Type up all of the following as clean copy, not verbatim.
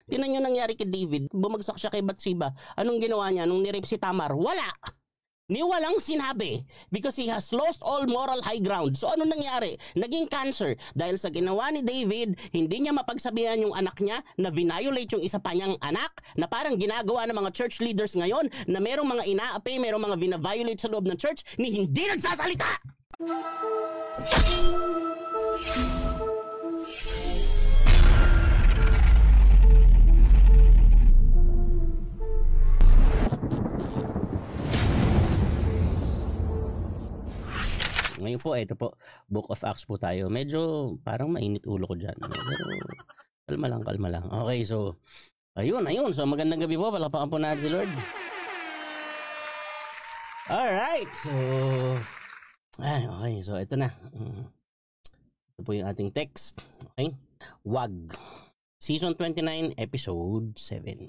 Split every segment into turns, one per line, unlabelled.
Tingnan nyo nangyari kay David, bumagsak siya kay Bathsheba. Anong ginawa niya nung nirape si Tamar? Wala! Ni walang sinabi because he has lost all moral high ground. So ano nangyari? Naging cancer dahil sa ginawa ni David, hindi niya mapagsabihan yung anak niya na violate yung isa pa niyang anak na parang ginagawa ng mga church leaders ngayon na merong mga inaapi, merong mga vina-violate sa loob ng church ni hindi nagsasalita. Ngayon po, ito po, Book of Acts po tayo. Medyo parang mainit ulo ko dyan. Pero kalma lang. Okay, so, ayun. So, magandang gabi po. Palapakan po natin si Lord. Alright, so, okay, so ito na. Ito po yung ating text. Okay, Wag. Season 29, Episode 7.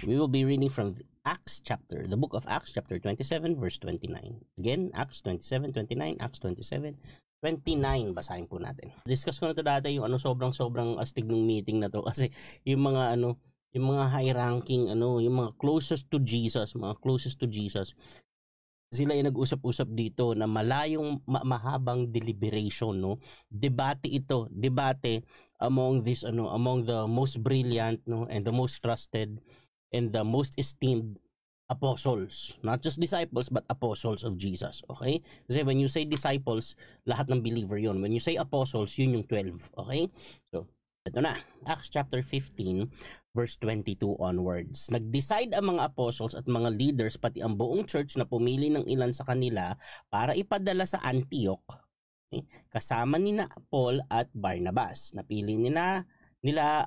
We will be reading from the book of Acts chapter 27 verse 29. Again, Acts 27, 29, Acts 27, 29. Basahin po natin. Discuss ko na to dati yung sobrang astig ng meeting na to kasi yung mga yung mga high ranking yung mga closest to Jesus, sila ay nag-usap-usap dito na malayong mahabang deliberation, no? Debate among the most brilliant, no, and the most trusted and the most esteemed apostles, not just disciples but apostles of Jesus. Okay, kasi when you say disciples, lahat ng believer yon. When you say apostles, yun yung 12. Okay, so ito na, Acts chapter 15 verse 22 onwards. Nag-decide ang mga apostles at mga leaders pati ang buong church na pumili ng ilan sa kanila para ipadala sa Antioch, okay, kasama nina Paul at Barnabas. Napili nila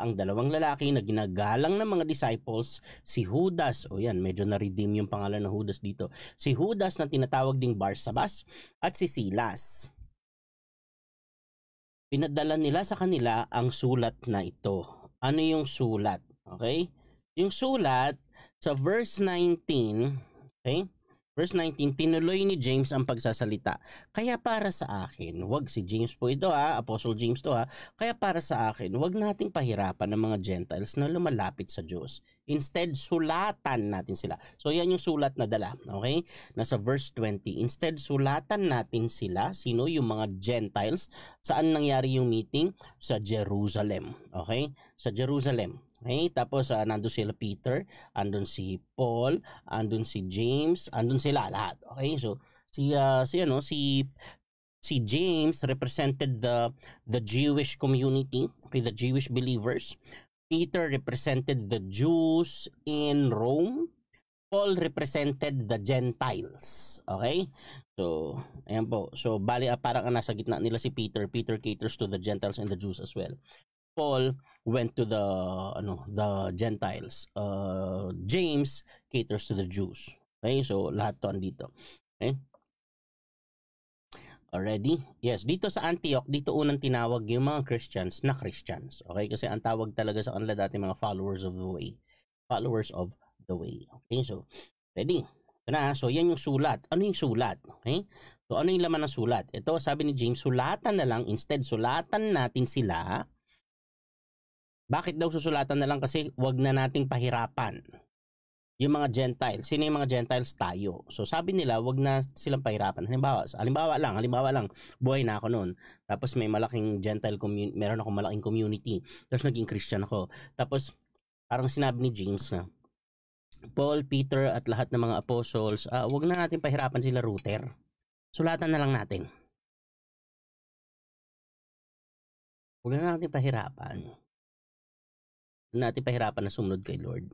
ang dalawang lalaki na ginagalang ng mga disciples, si Judas, medyo na-redeem yung pangalan ng Judas dito, si Judas na tinatawag ding Barsabas at si Silas. Pinadala nila sa kanila ang sulat na ito. Ano yung sulat? Okay? Yung sulat sa verse 19, okay? Verse 19, tinuloy ni James ang pagsasalita. Kaya para sa akin, wag si James po ito Apostle James to Kaya para sa akin, wag nating pahirapan ng mga Gentiles na lumalapit sa Diyos. Instead, sulatan natin sila. So yan yung sulat na dala, okay? Nasa verse 20. Instead, sulatan natin sila. Sino? Yung mga Gentiles. Saan nangyari yung meeting? Sa Jerusalem. Okay? Sa Jerusalem. Okay, tapos nandun sila Peter, andun si Paul, andun si James, andun sila lahat. Okay, so si James represented the Jewish community, okay, the Jewish believers. Peter represented the Jews in Rome. Paul represented the Gentiles. Okay? So, ayan po. So, bali parang nasa gitna nila si Peter. Peter caters to the Gentiles and the Jews as well. Paul went to the Gentiles. James caters to the Jews. Okay? So lahat 'to andito. Okay? Already? Yes, dito sa Antioch, dito unang tinawag yung mga Christians na Christians. Okay? Kasi ang tawag talaga sa kanila dati mga followers of the way. Followers of the way. Okay? So, ready? Ito na. So, yan yung sulat. Ano yung sulat? Okay? So, ano yung laman ng sulat? Ito, sabi ni James, sulatan na lang. Instead, sulatan natin sila. Bakit daw susulatan na lang? Kasi wag na nating pahirapan yung mga Gentiles. Sino yung mga Gentiles? Tayo. So sabi nila, wag na silang pahirapan. Halimbawa lang, buhay na ako noon. Tapos may malaking Gentile community, meron akong malaking community. Tapos naging Christian ako. Tapos parang sinabi ni James na Paul, Peter at lahat ng mga apostles, wag na natin pahirapan sila router. Sulatan na lang natin. Wag na natin pahirapan. Na sumunod kay Lord.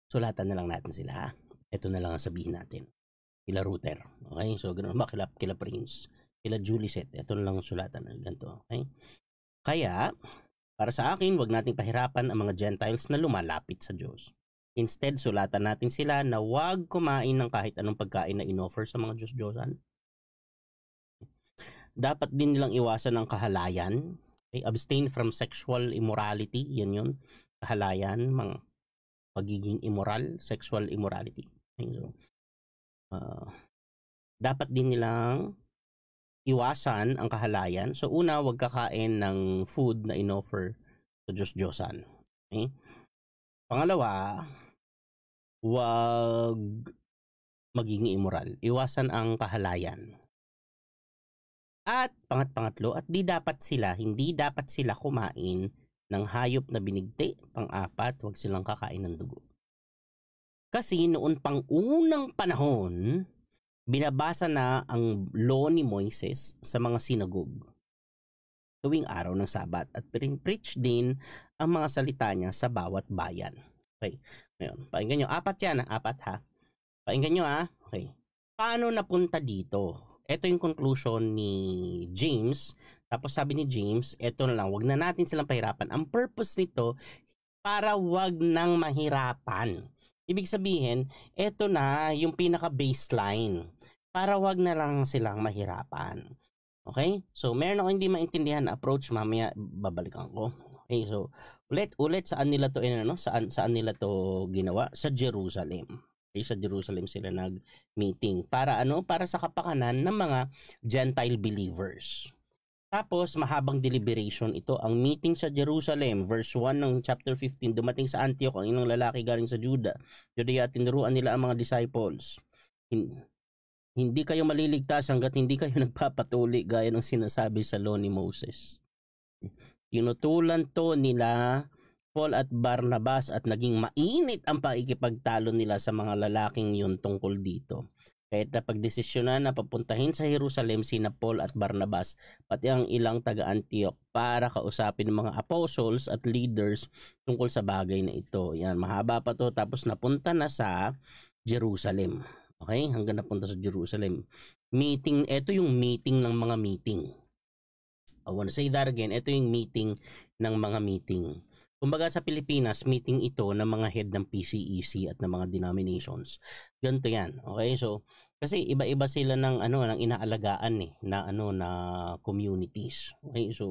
Sulatan na lang natin sila. Ito na lang ang sabihin natin. Kila router. Okay? So, ganoon ba? Kila Prince. Kila Juliset. Ito na lang ang sulatan. Ganito. Okay? Kaya, para sa akin, wag nating pahirapan ang mga Gentiles na lumalapit sa Diyos. Instead, sulatan natin sila na wag kumain ng kahit anong pagkain na inoffer sa mga Diyos-Diyosan. Dapat din nilang iwasan ng kahalayan. Okay, abstain from sexual immorality, yun. Kahalayan, mga pagiging immoral, sexual immorality. Okay, so, dapat din nilang iwasan ang kahalayan. So una, wag kakain ng food na inoffer sa Diyos-Diyosan. Okay? Pangalawa, wag maging immoral. Iwasan ang kahalayan. At pangatlo, at hindi dapat sila kumain ng hayop na binigti. Pang-apat, wag silang kakain ng dugo. Kasi noon pang unang panahon, binabasa na ang law ni Moises sa mga sinagog tuwing araw ng Sabat at preach din ang mga salita niya sa bawat bayan. Okay. Ngayon, pakinggan nyo. Apat ha. Pakinggan nyo ha. Okay. Paano napunta dito? Ito yung conclusion ni James. Tapos sabi ni James, ito na lang, wag na natin silang pahirapan. Ang purpose nito, para wag nang mahirapan. Ibig sabihin, ito na yung pinaka-baseline. Para wag na lang silang mahirapan. Okay? So, meron ako hindi maintindihan na approach, mamaya babalikan ko. Okay, so ulit saan nila to saan nila to ginawa? Sa Jerusalem. Okay, sa Jerusalem sila nag-meeting para para sa kapakanan ng mga Gentile believers. Tapos mahabang deliberation ito, ang meeting sa Jerusalem, verse 1 ng chapter 15, dumating sa Antioch ang ilang lalaki galing sa Judea at tinuruan nila ang mga disciples. Hindi kayo maliligtas hanggat hindi kayo nagpapatuli gaya ng sinasabi sa law ni Moses. Tinutulan to nila Paul at Barnabas at naging mainit ang pakikipagtalo nila sa mga lalaking yun tungkol dito. Kahit napagdesisyonan na papuntahin sa Jerusalem sina Paul at Barnabas pati ang ilang taga-Antioch para kausapin ng mga apostles at leaders tungkol sa bagay na ito. Yan, mahaba pa to, tapos napunta na sa Jerusalem. Okay, hanggang napunta sa Jerusalem. Meeting, ito yung meeting ng mga meeting. I want to say that again, ito yung meeting ng mga meeting. Kumbaga sa Pilipinas, meeting ito ng mga head ng PCEC at ng mga denominations. Ganito yan. Okay? So, kasi iba-iba sila ng ng inaalagaan na communities. Okay? So,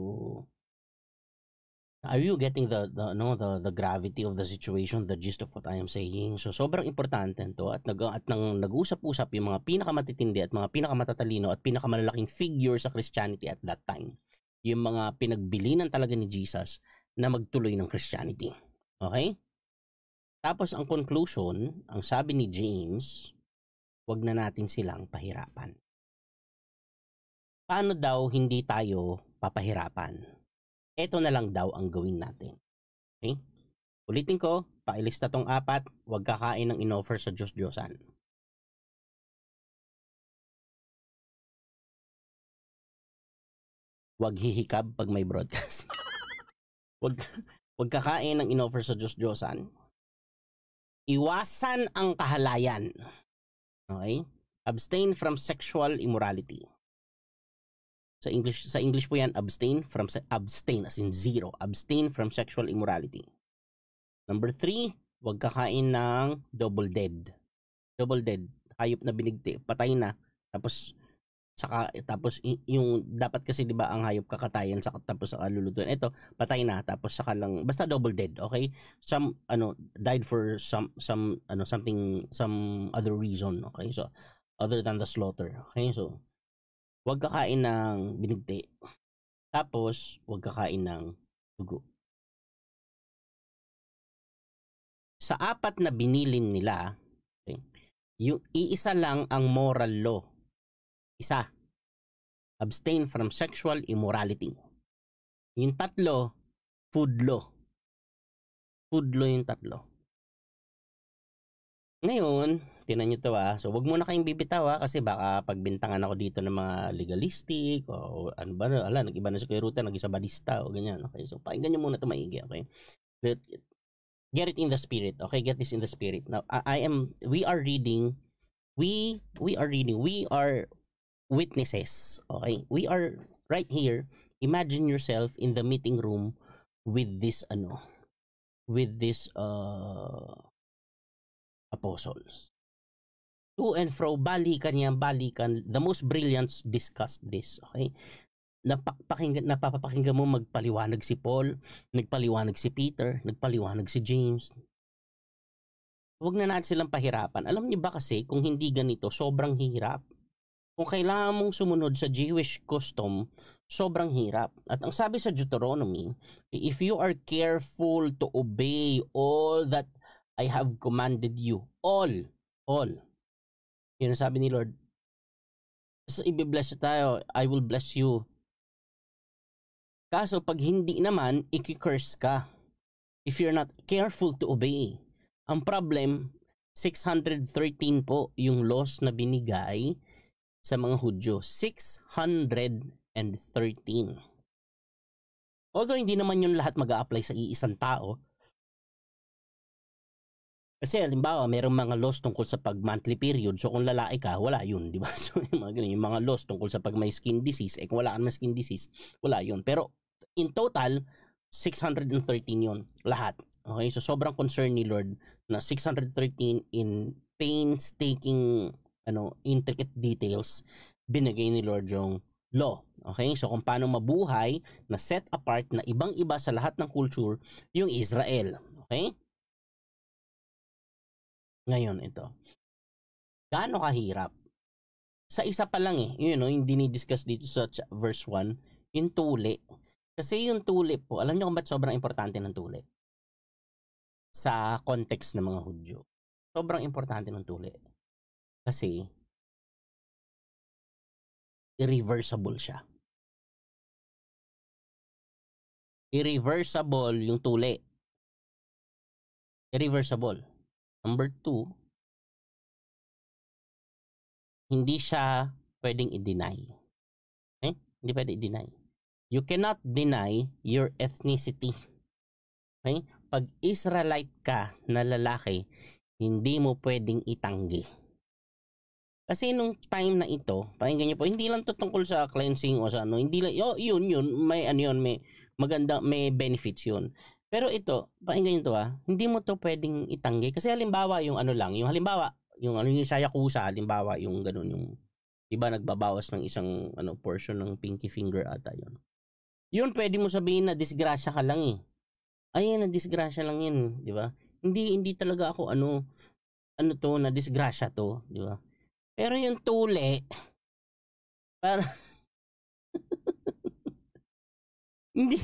are you getting the gravity of the situation, the gist of what I am saying? So, sobrang importante ito at nang nag-usap-usap yung mga pinakamatitindi at mga pinakamatalino at pinakamalalaking figure sa Christianity at that time. Yung mga pinagbilinan talaga ni Jesus na magtuloy ng Christianity. Okay? Tapos ang conclusion, ang sabi ni James, wag na natin silang pahirapan. Paano daw hindi tayo papahirapan? Ito na lang daw ang gawin natin. Okay? Ulitin ko, pailista tong 4, wag kakain ng inoffer sa Diyos-Diyosan. Wag hihikab pag may broadcast. Wag kakain ng inoffer sa Diyos-Diyosan. Iwasan ang kahalayan. Okay? Abstain from sexual immorality. Sa English po yan, abstain as in zero. Abstain from sexual immorality. Number 3, wag kakain ng double dead. Double dead, hayop na binigti, patay na. Tapos yung dapat kasi 'di ba ang hayop kakatayan tapos saka lulutuin. Ito patay na tapos saka lang, basta double dead, okay? Some died for some other reason, okay? So other than the slaughter, okay? So wag kakain ng binigti. Tapos wag kakain ng dugo. Sa 4 na binilin nila, okay, yung iisa lang ang moral law. Isa, abstain from sexual immorality. Yung 3, food law. Food law yung 3. Ngayon, tinan nyo to So, wag muna kayong bibitaw kasi baka pagbintangan ako dito ng mga legalistic o ano ba, nag-iba na si Kuya Ruta, nag-isa balista o ganyan. Okay, so pakinggan nyo muna to maigi, okay? Get it in the spirit, okay? Get this in the spirit. Now, we are witnesses, okay? We are right here. Imagine yourself in the meeting room with this apostles. To and fro, balikan. The most brilliant discussed this, okay? Napapakinggan mo magpaliwanag si Paul, nagpaliwanag si Peter, nagpaliwanag si James. Huwag na natin silang pahirapan. Alam niyo ba kasi kung hindi ganito, sobrang hirap. kung kailangan mong sumunod sa Jewish custom, sobrang hirap. At ang sabi sa Deuteronomy, if you are careful to obey all that I have commanded you, all, yun ang sabi ni Lord, i-bless tayo, I will bless you. Kaso pag hindi naman, i-curse ka if you're not careful to obey. Ang problem, 613 po yung laws na binigay sa mga Hudyo. 613. Although hindi naman yun lahat mag-a-apply sa iisang tao. Kasi halimbawa, mayroong mga laws tungkol sa pag-monthly period. So kung lalaki ka, wala yun, di ba? So yung mga laws tungkol sa pag may skin disease, kung wala ka naman skin disease, wala yun. Pero in total, 613 yun, lahat. Okay, so sobrang concern ni Lord na 613 in painstaking, intricate details, binigay ni Lord yung law. Okay, so kung paano mabuhay na set apart na ibang-iba sa lahat ng culture yung Israel. Okay? Ngayon ito. Gaano kahirap? Sa isa pa lang yung dinidiscuss dito sa verse 1, yung tuli. Kasi yung tuli po, alam niyo kung ba't sobrang importante ng tuli? Sa context ng mga Hudyo. Sobrang importante ng tuli. Kasi irreversible siya. Irreversible yung tuli. Irreversible. Number 2, hindi siya pwedeng i-deny. Okay? Hindi pwedeng i-deny. You cannot deny your ethnicity. Okay? Pag Israelite ka na lalaki, hindi mo pwedeng itanggi. Kasi nung time na ito, pakinggan niyo po, hindi lang to tungkol sa cleansing o sa hindi lang, yun, may may maganda, may benefits yun. Pero ito, pakinggan nyo to hindi mo to pwedeng itanggi. Kasi halimbawa yung yung sa Yakuza, halimbawa yung ganun, yung iba nagbabawas ng isang portion ng pinky finger ata yun. Yun pwede mo sabihin na disgrasya ka lang Ayun, na disgrasya lang yun, di ba? Hindi talaga ako to, na disgrasya to, di ba? Pero yung tuli, para hindi.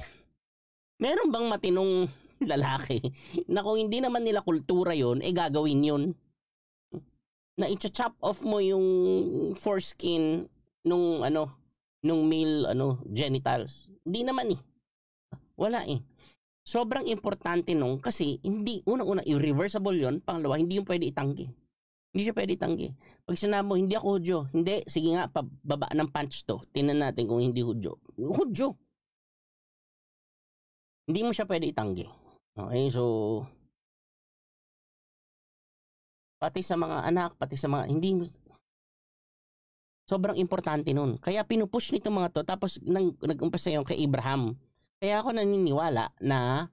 Meron bang matinong lalaki na kung hindi naman nila kultura yon gagawin yun? Na i-chop off mo yung foreskin nung male genitals. Hindi naman Wala Sobrang importante nung kasi hindi unang-una irreversible yon, pangalawa hindi yung pwede itanggi. Hindi siya pwede itanggi. Pag sinabi mo hindi ako Hudyo, hindi, sige nga pababa ng pants to. Tingnan natin kung hindi Hudyo. Hudyo. Hindi mo siya pwede itanggi. Okay, so pati sa mga anak, pati sa mga hindi, sobrang importante nun. Kaya pinupush nito mga to, tapos nag-umpisa yung kay Abraham. Kaya ako naniniwala na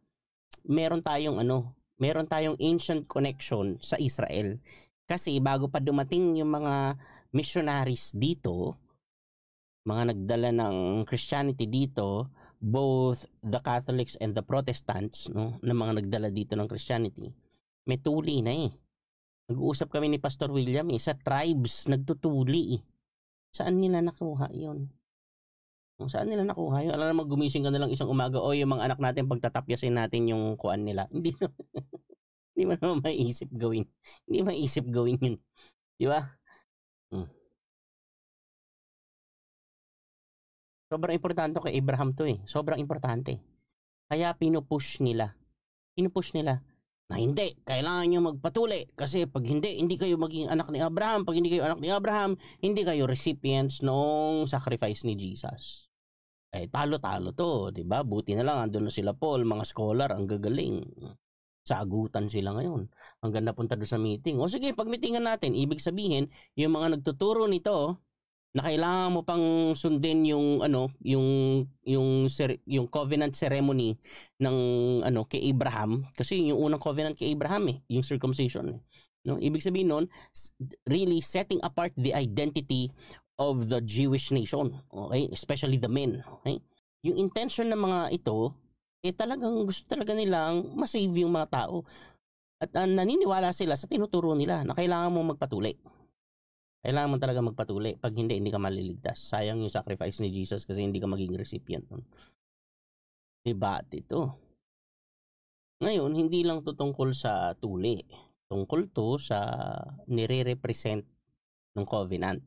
meron tayong ancient connection sa Israel. Kasi bago pa dumating yung mga missionaries dito, mga nagdala ng Christianity dito, both the Catholics and the Protestants, na mga nagdala dito ng Christianity, may tuli na Nag-uusap kami ni Pastor William sa tribes nagtutuli Saan nila nakuha yun? Saan nila nakuha yun? Alam naman gumising ka na lang isang umaga, yung mga anak natin pagtatapyasin natin yung kuan nila. Hindi mo naman maiisip gawin. Hindi maiisip gawin yun. Di ba? Sobrang importante kay Abraham to Sobrang importante. Kaya pinupush nila na hindi, kailangan nyo magpatuli kasi pag hindi kayo maging anak ni Abraham. Pag hindi kayo anak ni Abraham, hindi kayo recipients ng sacrifice ni Jesus. Talo-talo to, 'di ba? Buti na lang andun na sila Paul, mga scholar, ang gagaling. Sagutan sila ngayon. Hanggang napunta doon sa meeting. O sige, pag meetingan natin, ibig sabihin, yung mga nagtuturo nito na kailangan mo pang sundin yung yung covenant ceremony ng kay Abraham, kasi yung unang covenant kay Abraham yung circumcision ibig sabihin nun, really setting apart the identity of the Jewish nation, okay, especially the men, okay. Yung intention ng mga ito talagang gusto talaga nilang ma-save yung mga tao at naniniwala sila sa tinuturo nila na kailangan mo magpatuli. Kailangan mo talaga magpatuli. Pag hindi, hindi ka maliligtas. Sayang yung sacrifice ni Jesus kasi hindi ka magiging recipient nun. Debate ito. Ngayon, hindi lang to tungkol sa tuli. Tungkol to sa nire-represent ng covenant.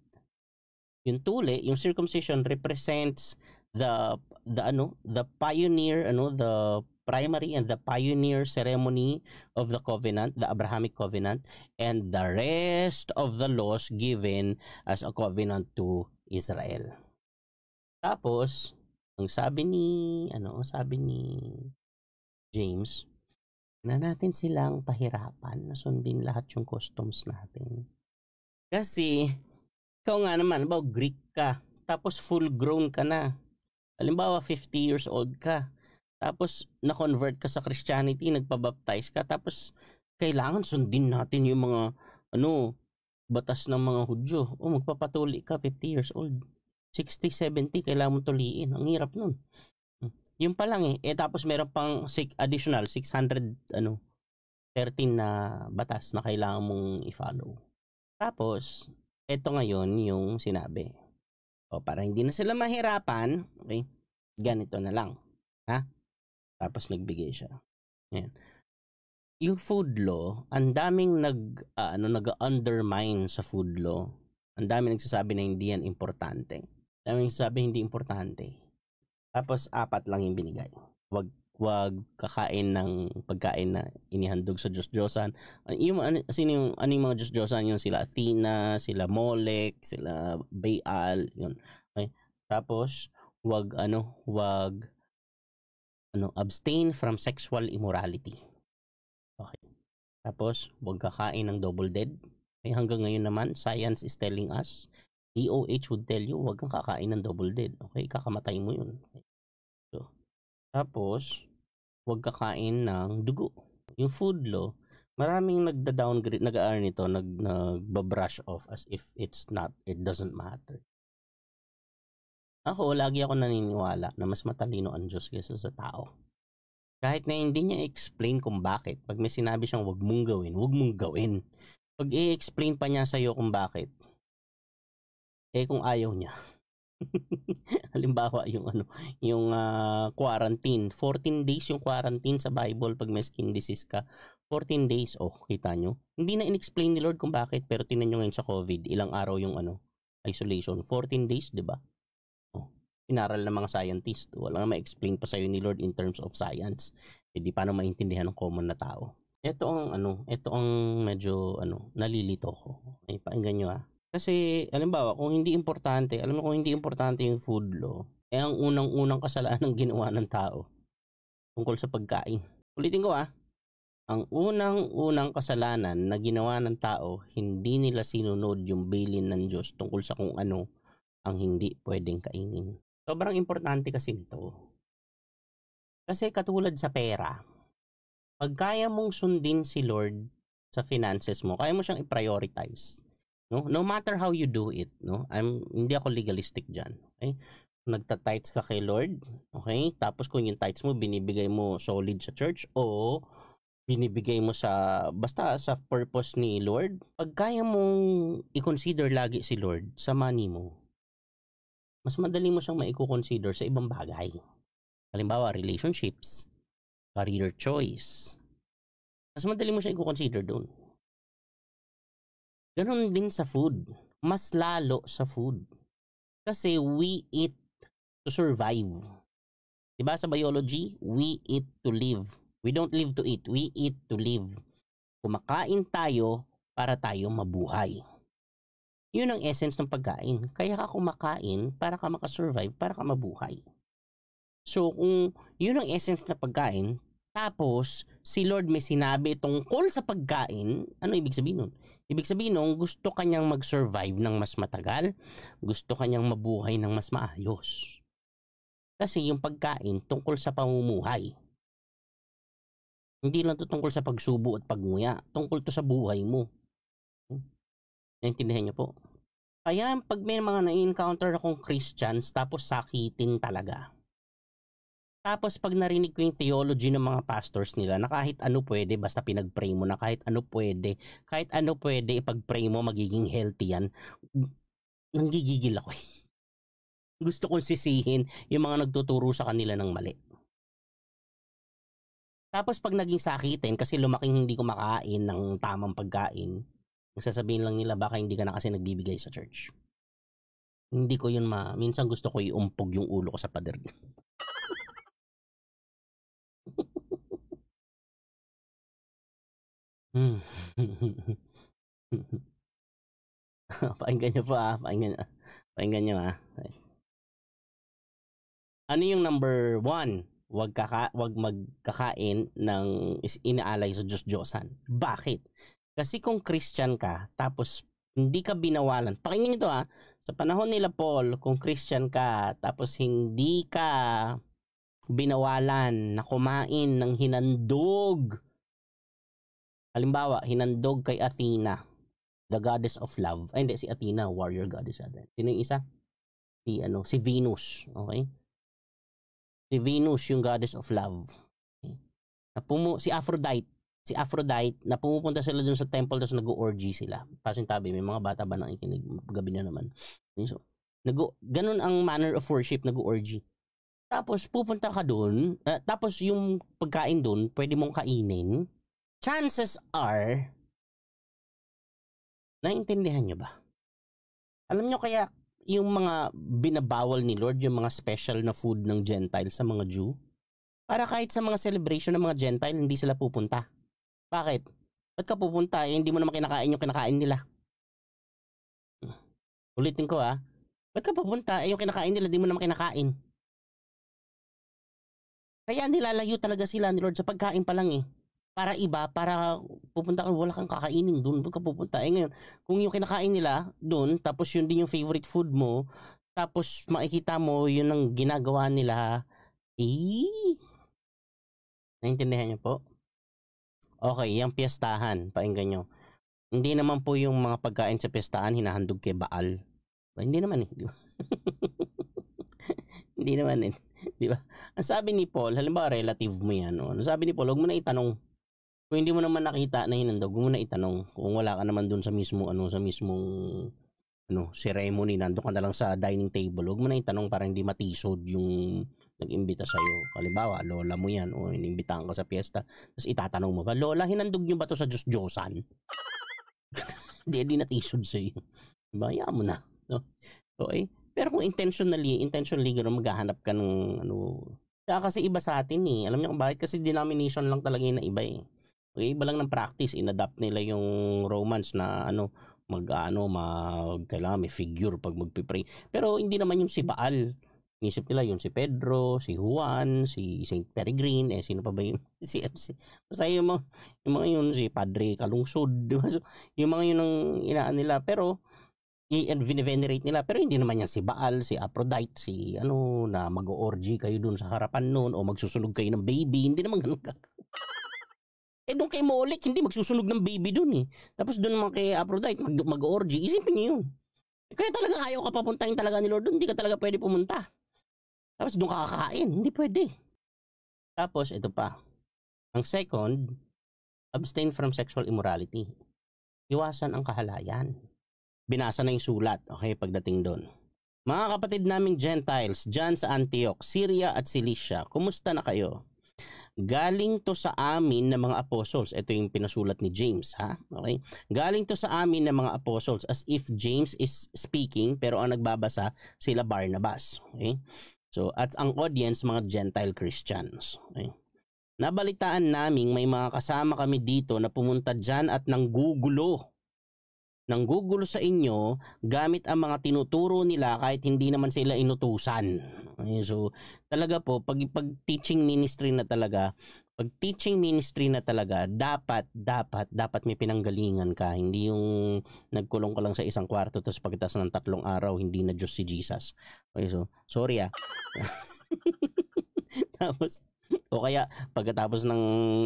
Yung tuli, yung circumcision represents the pioneer, the primary and the pioneer ceremony of the covenant, the Abrahamic covenant, and the rest of the laws given as a covenant to Israel. Tapos, ang sabi ni James, na natin silang pahirapan na sundin lahat yung customs natin. Kasi, ikaw nga naman, Greek ka, tapos full grown ka na. Halimbawa, 50 years old ka. Tapos, na-convert ka sa Christianity, nagpabaptize ka. Tapos, kailangan sundin natin yung mga, batas ng mga Hudyo. Magpapatuli ka, 50 years old. 60, 70, kailangan mo tuliin. Ang hirap nun. Yung pa lang tapos meron pang additional 613 na batas na kailangan mong i-follow. Tapos, ito ngayon yung sinabi. Para hindi na sila mahirapan, okay, ganito na lang. Ha? Tapos nagbigay siya. Ayan. Yung food law, ang daming nag-undermine sa food law. Ang daming nagsasabi na hindi yan importante. Ang daming nagsasabi hindi importante. Tapos 4 lang yung binigay. Wag kakain ng pagkain na inihandog sa Diyos-Diyosan. Yung mga Diyos-Diyosan, yung sila Athena, sila Molech, sila Baal, yun. Okay? Tapos wag abstain from sexual immorality. Okay. Tapos wag kakain ng double dead. Okay, hanggang ngayon naman science is telling us, DOH would tell you, wag kang kakain ng double dead. Okay, kakamatay mo yun. Okay. So, tapos wag kakain ng dugo. Yung food law, maraming nagda-downgrade, nag-aar nito, nagba-brush off as if it doesn't matter. Lagi ako naniniwala na mas matalino ang Diyos kaysa sa tao. Kahit na hindi niya explain kung bakit. Pag may sinabi siyang wag mong gawin. Pag i-explain pa niya sa'yo kung bakit, kung ayaw niya. Halimbawa yung quarantine, 14 days yung quarantine sa Bible pag may skin disease ka. 14 days, kita nyo. Hindi na in-explain ni Lord kung bakit, pero tingnan nyo ngayon sa COVID, ilang araw yung isolation. 14 days, di ba? Inaral ng mga scientist. Wala na ma-explain pa sa'yo ni Lord in terms of science. Hindi paano maintindihan ng common na tao. Ito ang medyo nalilito ko. Ay, pakinggan nyo Kasi, halimbawa, kung hindi importante yung food law, ang unang-unang kasalanan ginawa ng tao tungkol sa pagkain. Ulitin ko ang unang-unang kasalanan na ginawa ng tao, hindi nila sinunod yung bilin ng Diyos tungkol sa kung ano ang hindi pwedeng kainin. Sobrang importante kasi nito. Kasi katulad sa pera, pag kaya mong sundin si Lord sa finances mo, kaya mo siyang i-prioritize. No matter how you do it, hindi ako legalistic diyan. Okay? Nagta-tithes ka kay Lord, okay? Tapos kung yung tithes mo binibigay mo solid sa church o binibigay mo basta sa purpose ni Lord, pag kaya mong i-consider lagi si Lord sa money mo, mas madali mo siyang mai-consider sa ibang bagay. Halimbawa, relationships, career choice. Mas madali mo siya i-consider doon. Ganon din sa food. Mas lalo sa food. Kasi we eat to survive. Diba sa biology? We eat to live. We don't live to eat. We eat to live. Kumakain tayo para tayo mabuhay. Yun ang essence ng pagkain. Kaya ka kumakain para ka makasurvive, para ka mabuhay. So kung yun ang essence ng pagkain, tapos si Lord may sinabi tungkol sa pagkain, ano ibig sabihin nun? Ibig sabihin nun, gusto kanyang mag-survive ng mas matagal, gusto kanyang mabuhay ng mas maayos. Kasi yung pagkain tungkol sa pamumuhay. Hindi lang to tungkol sa pagsubo at pagnguya, tungkol to sa buhay mo. Naintindihan niyo po? Kaya pag may mga na-encounter akong Christians tapos sakitin talaga. Tapos pag narinig ko yung theology ng mga pastors nila na kahit ano pwede basta pinag-pray mo na kahit ano pwede ipag-pray mo magiging healthy yan. Nanggigigil ako. Gusto kong sisihin yung mga nagtuturo sa kanila ng mali. Tapos pag naging sakitin kasi lumaking hindi kumakain ng tamang pagkain, sasabihin lang nila baka hindi ka na kasi nagbibigay sa church. Hindi ko yun minsan gusto ko iumpog yung ulo ko sa pader. Pakinggan nyo pa pakinggan nyo Ano yung number 1? Wag magkakain ng inaalay sa Diyos-Diyosan. Bakit? Kasi kung Christian ka, tapos hindi ka binawalan. Pakinggan nyo to sa panahon nila Paul, kung Christian ka, tapos hindi ka binawalan na kumain ng hinandog. Halimbawa, hinandog kay Athena, the goddess of love. Ay, hindi, si Athena, warrior goddess natin. Sino yung isa? Si Venus. Okay? Si Venus, yung goddess of love. Okay? Si Aphrodite, na pumupunta sila dun sa temple, tapos nag-orgy sila. Pasintabi, may mga bata ba nang ikinig? Gabi na naman. So, ganun ang manner of worship, nag-orgy. Tapos pupunta ka dun, tapos yung pagkain dun, pwede mong kainin. Chances are, naintindihan nyo ba? Alam nyo kaya yung mga binabawal ni Lord, yung mga special na food ng Gentile sa mga Jew, para kahit sa mga celebration ng mga Gentile, hindi sila pupunta. Bakit? Ba't ka pupunta? Hindi mo naman kinakain yung kinakain nila. Ulitin ko ba't ka pupunta? Yung kinakain nila, di mo naman kinakain. Kaya nilalayo talaga sila ni Lord sa pagkain pa lang para pupunta ka, wala kang kakainin doon, doon ka pupunta. Ngayon, kung yung kinakain nila doon, tapos yun din yung favorite food mo, tapos makikita mo yun ang ginagawa nila, naintindihan niyo po? Okay, yung piyestahan, pakinggan nyo. Hindi naman po yung mga pagkain sa piyestahan hinahandog kay Baal. Hindi naman di ba? Hindi naman di ba? Ang sabi ni Paul, halimbawa relative mo yan, ang sabi ni Paul, huwag mo na itanong. Kung hindi mo naman nakita na hinandog, huwag mo na itanong. Kung wala ka naman doon sa mismong ceremony, nandun ka na lang sa dining table, huwag mo na itanong para hindi matisod yung nag-imbita sa'yo. Halimbawa, lola mo yan, o inimbitahan ka sa piyesta, tapos itatanong mo ba, Lola, hinandog nyo ba to sa Diyos-Diyosan? Hindi natisod sa'yo. Diba? Hayaan mo na. No? Okay? Pero kung intentionally gano'n maghahanap ka ng kaya kasi iba sa atin Alam niyo kung bakit? Kasi denomination lang talaga yung iba Okay, iba lang ng practice, inadapt nila yung Romans na kailangan may figure pag magpipray. Pero hindi naman yung si Baal. Inisip nila yun si Pedro, si Juan, si Saint Peregrine, sino pa ba yung basta yung mga yun, si Padre Kalungsod, diba? So, yung mga yun ang inaan nila, pero i-venerate nila, pero hindi naman yan si Baal, si Aphrodite, na mag-orgy kayo dun sa harapan nun, o magsusunog kayo ng baby, hindi naman ganun doon kay Molek, hindi magsusunog ng baby doon Tapos doon naman kay Aphrodite, mag-orgy. Isipin niyo yun. Kaya talaga ayaw ka papuntahin talaga ni Lord doon. Hindi ka talaga pwede pumunta. Tapos doon ka kakain. Hindi pwede. Tapos ito pa. Ang second, abstain from sexual immorality. Iwasan ang kahalayan. Binasa na yung sulat. Okay, pagdating doon. Mga kapatid naming Gentiles, dyan sa Antioch, Syria at Cilicia, kumusta na kayo? Galing to sa amin ng mga apostles. Ito yung pinasulat ni James, Okay? Galing to sa amin ng mga apostles, as if James is speaking, pero ang nagbabasa sila Barnabas. Okay? So, at ang audience, mga Gentile Christians. Okay? Nabalitaan naming may mga kasama kami dito na pumunta dyan at nanggugulo sa inyo gamit ang mga tinuturo nila kahit hindi naman sila inutusan. Okay, so talaga po pag teaching ministry na talaga, dapat may pinanggalingan ka, hindi yung nagkulong ka lang sa isang kwarto tapos pagkatapos ng 3 araw hindi na Diyos si Jesus. Okay, so sorry tapos o kaya pagkatapos ng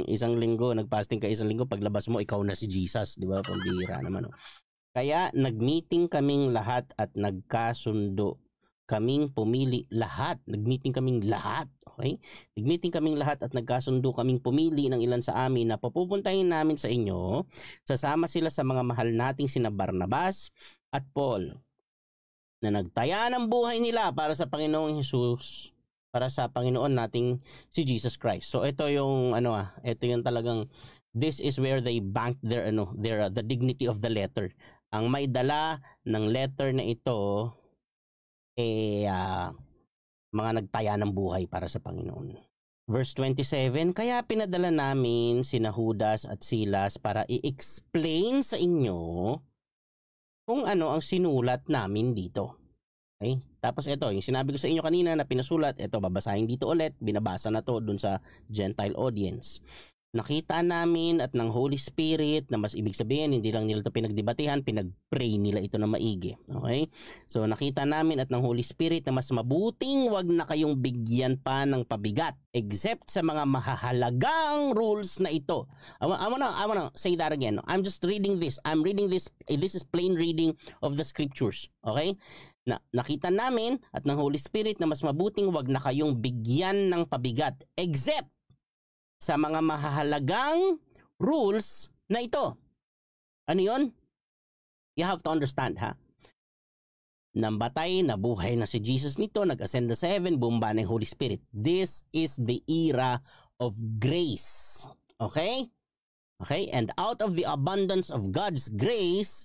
isang linggo, nagfasting ka isang linggo, paglabas mo ikaw na si Jesus, di ba? Pambihira naman. Kaya nagmeeting kaming lahat at nagkasundo kaming pumili lahat. Nag-meeting kaming lahat. Okay? Nag-meeting kaming lahat at nagkasundo kaming pumili ng ilan sa amin na papupuntahin namin sa inyo. Sasama sila sa mga mahal nating sina Barnabas at Paul na nagtaya ng buhay nila para sa Panginoong Hesus, para sa Panginoon nating si Jesus Christ. So ito yung ito yung talagang, this is where they bank their the dignity of the letter. Ang may dala ng letter na ito mga nagtaya ng buhay para sa Panginoon. Verse 27, kaya pinadala namin sina Judas at Silas para i-explain sa inyo kung ano ang sinulat namin dito. Okay? Tapos ito, yung sinabi ko sa inyo kanina na pinasulat, ito babasahin dito ulit, binabasa na to dun sa Gentile audience. Nakita namin at ng Holy Spirit na mas ibig sabihin, hindi lang nila ito pinagdebatehan, pinag-pray nila ito na maigi. Okay? So nakita namin at ng Holy Spirit na mas mabuting wag na kayong bigyan pa ng pabigat except sa mga mahahalagang rules na ito. I wanna say that again. I'm just reading this. I'm reading this. This is plain reading of the scriptures. Okay? Nakita namin at ng Holy Spirit na mas mabuting wag na kayong bigyan ng pabigat except sa mga mahahalagang rules na ito. Ano yun? You have to understand, ha? Nambatay, nabuhay na si Jesus nito, nag-ascend sa heaven, bumaba na yung Holy Spirit. This is the era of grace. Okay? Okay? And out of the abundance of God's grace,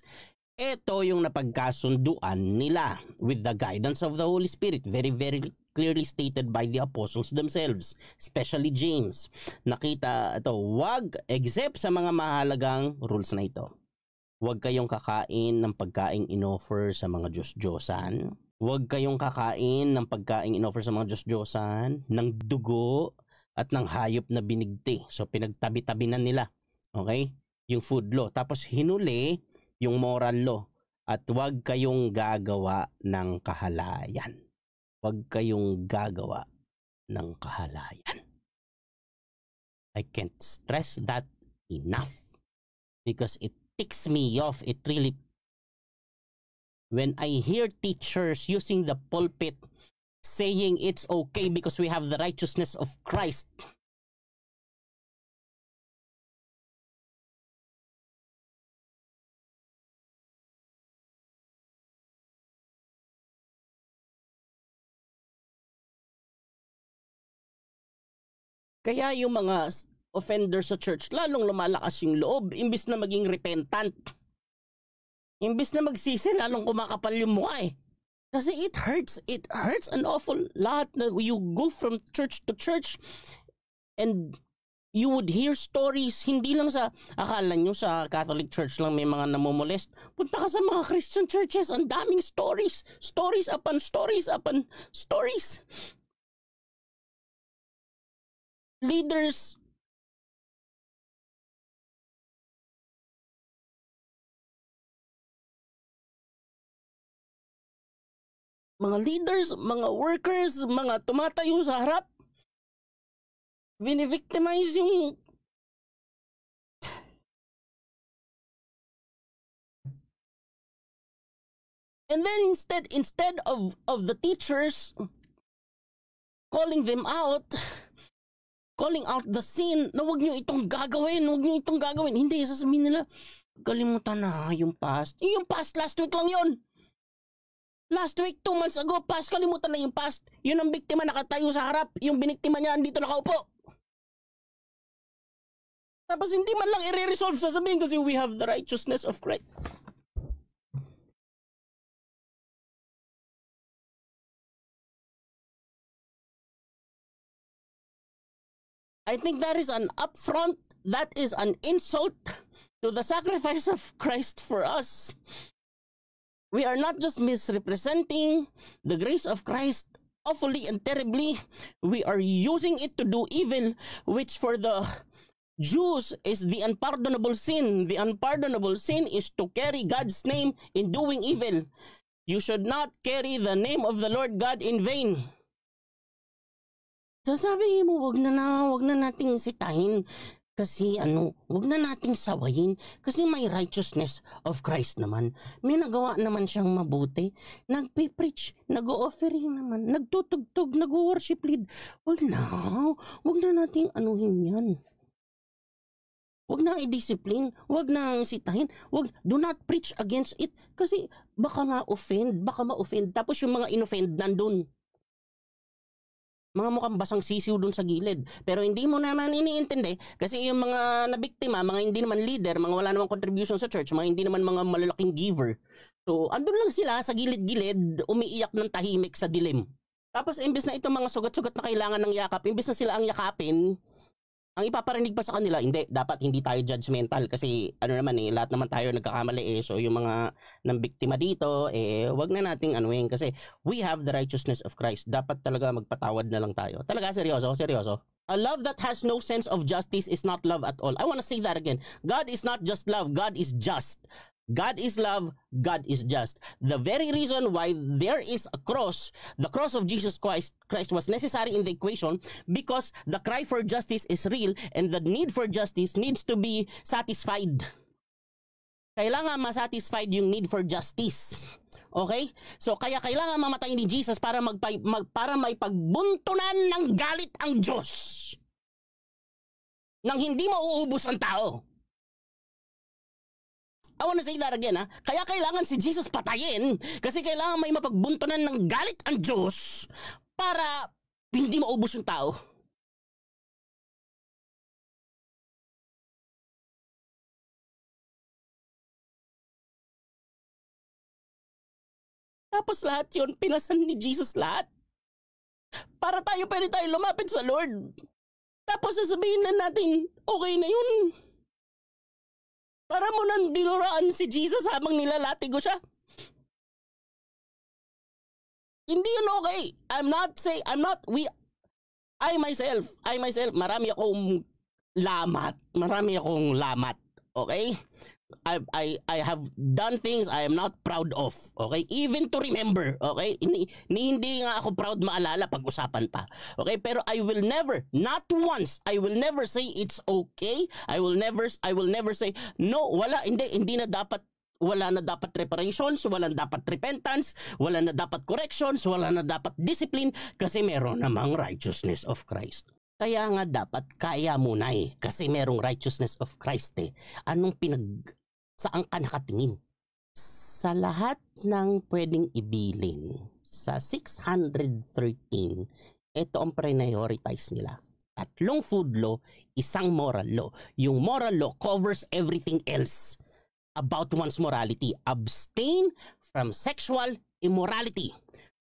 ito yung napagkasunduan nila with the guidance of the Holy Spirit. Very, very clearly stated by the apostles themselves, especially James. Nakita ito, wag, except sa mga mahalagang rules na ito. Huwag kayong kakain ng pagkaing inoffer sa mga Diyos-Diyosan. Huwag kayong kakain ng pagkaing inoffer sa mga Diyos-Diyosan, ng dugo at ng hayop na binigti. So pinagtabi-tabi na nila. Okay? Yung food law. Tapos hinuli yung moral law. At huwag kayong gagawa ng kahalayan. Huwag kayong gagawa ng kahalayan. I can't stress that enough because it ticks me off. It really, when I hear teachers using the pulpit saying it's okay because we have the righteousness of Christ. Kaya yung mga offenders sa church, lalong lumalakas yung loob, imbis na maging repentant. Imbis na magsisi, lalong kumakapal yung mukha eh. Kasi it hurts an awful lot na you go from church to church and you would hear stories, hindi lang sa, akala nyo sa Catholic Church lang may mga namomolest. Punta ka sa mga Christian churches, ang daming stories. Stories upon stories upon stories. Leaders mga workers, mga tumatayo sa harap, vinivictimize yung and then instead of the teachers calling them out, calling out the sin na wag nyo itong gagawin, hindi, sasabihin nila, kalimutan na yung past. Yung past, last week lang yun. Last week, 2 months ago, past, kalimutan na yung past. Yun ang biktima nakatayo sa harap, yung biniktima niya andito nakaupo. Tapos hindi man lang i-resolve, sasabihin kasi we have the righteousness of Christ. I think that is an upfront, that is an insult to the sacrifice of Christ for us. We are not just misrepresenting the grace of Christ awfully and terribly. We are using it to do evil, which for the Jews is the unpardonable sin. The unpardonable sin is to carry God's name in doing evil. You should not carry the name of the Lord God in vain. Sasabihin mo, wag na nating sitahin Kasi wag na nating sawayin kasi may righteousness of Christ naman. May nagawa naman siyang mabuti. Nagpe-preach, nag-offering naman, nagtutugtog, nag-worship lead. Wag na nating anuhin yan. Wag na i-discipline, wag na sitahin, do not preach against it kasi baka ma-offend. Tapos yung mga in-offend nandun. Mga mukhang basang sisiw dun sa gilid. Pero hindi mo naman iniintindi kasi yung mga nabiktima, mga hindi naman leader, mga wala namang contribution sa church, mga hindi naman mga malalaking giver. So, andun lang sila sa gilid-gilid, umiiyak ng tahimik sa dilim. Tapos, imbes na itong mga sugat-sugat na kailangan ng yakap, imbes na sila ang yakapin, ang ipaparinig pa sa kanila, dapat hindi tayo judgmental kasi lahat naman tayo nagkakamali so yung mga nambiktima dito, wag na nating anuhin kasi we have the righteousness of Christ. Dapat talaga magpatawad na lang tayo. Talaga, seryoso. A love that has no sense of justice is not love at all. I want to say that again. God is not just love, God is just. God is love, God is just. The very reason why there is a cross, the cross of Jesus Christ was necessary in the equation because the cry for justice is real and the need for justice needs to be satisfied. Kailangan masatisfied yung need for justice. Okay? So kaya kailangan mamatay ni Jesus para may pagbuntunan ng galit ang Diyos. Nang hindi mauubos ang tao. I want to say that again, Kaya kailangan si Jesus patayin kasi kailangan may mapagbuntunan ng galit ang Diyos para hindi maubos yung tao. Tapos lahat yun, pinasan ni Jesus lahat. Para pwede tayo lumapit sa Lord. Tapos sasabihin na natin, okay na yun. Para mo nang dinuraan si Jesus habang nilalatigo siya. Hindi yun okay. I myself, marami akong lamat. Okay? I have done things I am not proud of. Okay? Even to remember. Okay? Hindi nga ako proud maalala pag-usapan pa. Okay? Pero I will never, not once, I will never say it's okay. I will never say, no, hindi na dapat, wala na dapat reparations, wala na dapat repentance, wala na dapat corrections, wala na dapat discipline kasi meron namang righteousness of Christ. Kaya nga dapat kaya mo na kasi merong righteousness of Christ saan ka nakatingin? Sa lahat ng pwedeng ibilin sa 613, ito ang prioritize nila. 3 food law, 1 moral law. Yung moral law covers everything else about one's morality. Abstain from sexual immorality.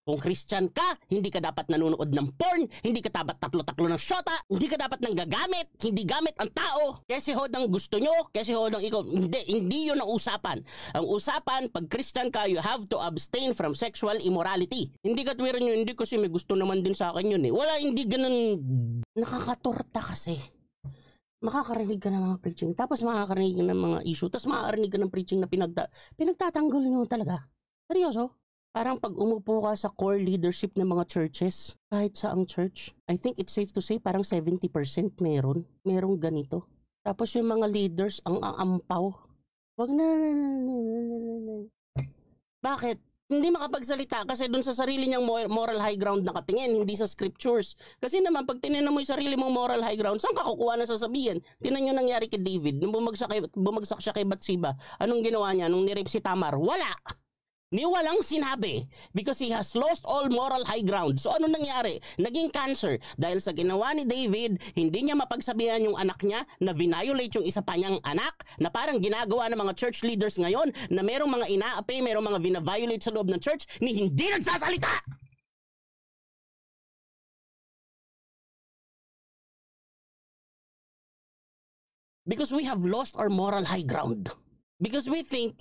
Kung Christian ka, hindi ka dapat nanonood ng porn, hindi ka dapat taklo-taklo ng shota, hindi ka dapat nang gagamit, hindi gamit ang tao. Kasi ho ng gusto nyo, kasi ho ng ikaw, hindi yun ang usapan. Ang usapan, pag Christian ka, you have to abstain from sexual immorality. Hindi katwiran yun, hindi kasi may gusto naman din sa akin yun Wala, hindi ganun. Nakakatorta kasi. Makakarinig ka ng mga preaching, tapos makakarinig ka ng mga issue, tapos makakarinig ka ng preaching na pinagtatanggol nyo talaga. Seryoso? Parang pag umupo ka sa core leadership ng mga churches, kahit sa ang church, I think it's safe to say parang 70% merong ganito. Tapos yung mga leaders, ang aampaw. Wag na. Bakit? Hindi makapagsalita kasi dun sa sarili niyang moral high ground nakatingin, hindi sa scriptures. Kasi naman, pag tinignan mo yung sarili mong moral high ground, saan ka kukuha na sasabihin? Tinan nyo nangyari kay David, nung bumagsak siya kay Bathsheba, anong ginawa niya? Nung nirape si Tamar? Wala! Walang sinabi because he has lost all moral high ground. So ano nangyari? Naging cancer dahil sa ginawa ni David, hindi niya mapagsabihan yung anak niya na violate yung isa pa niyang anak na parang ginagawa ng mga church leaders ngayon na merong mga inaapi, merong mga vina-violate sa loob ng church ni hindi nagsasalita. Because we have lost our moral high ground. Because we think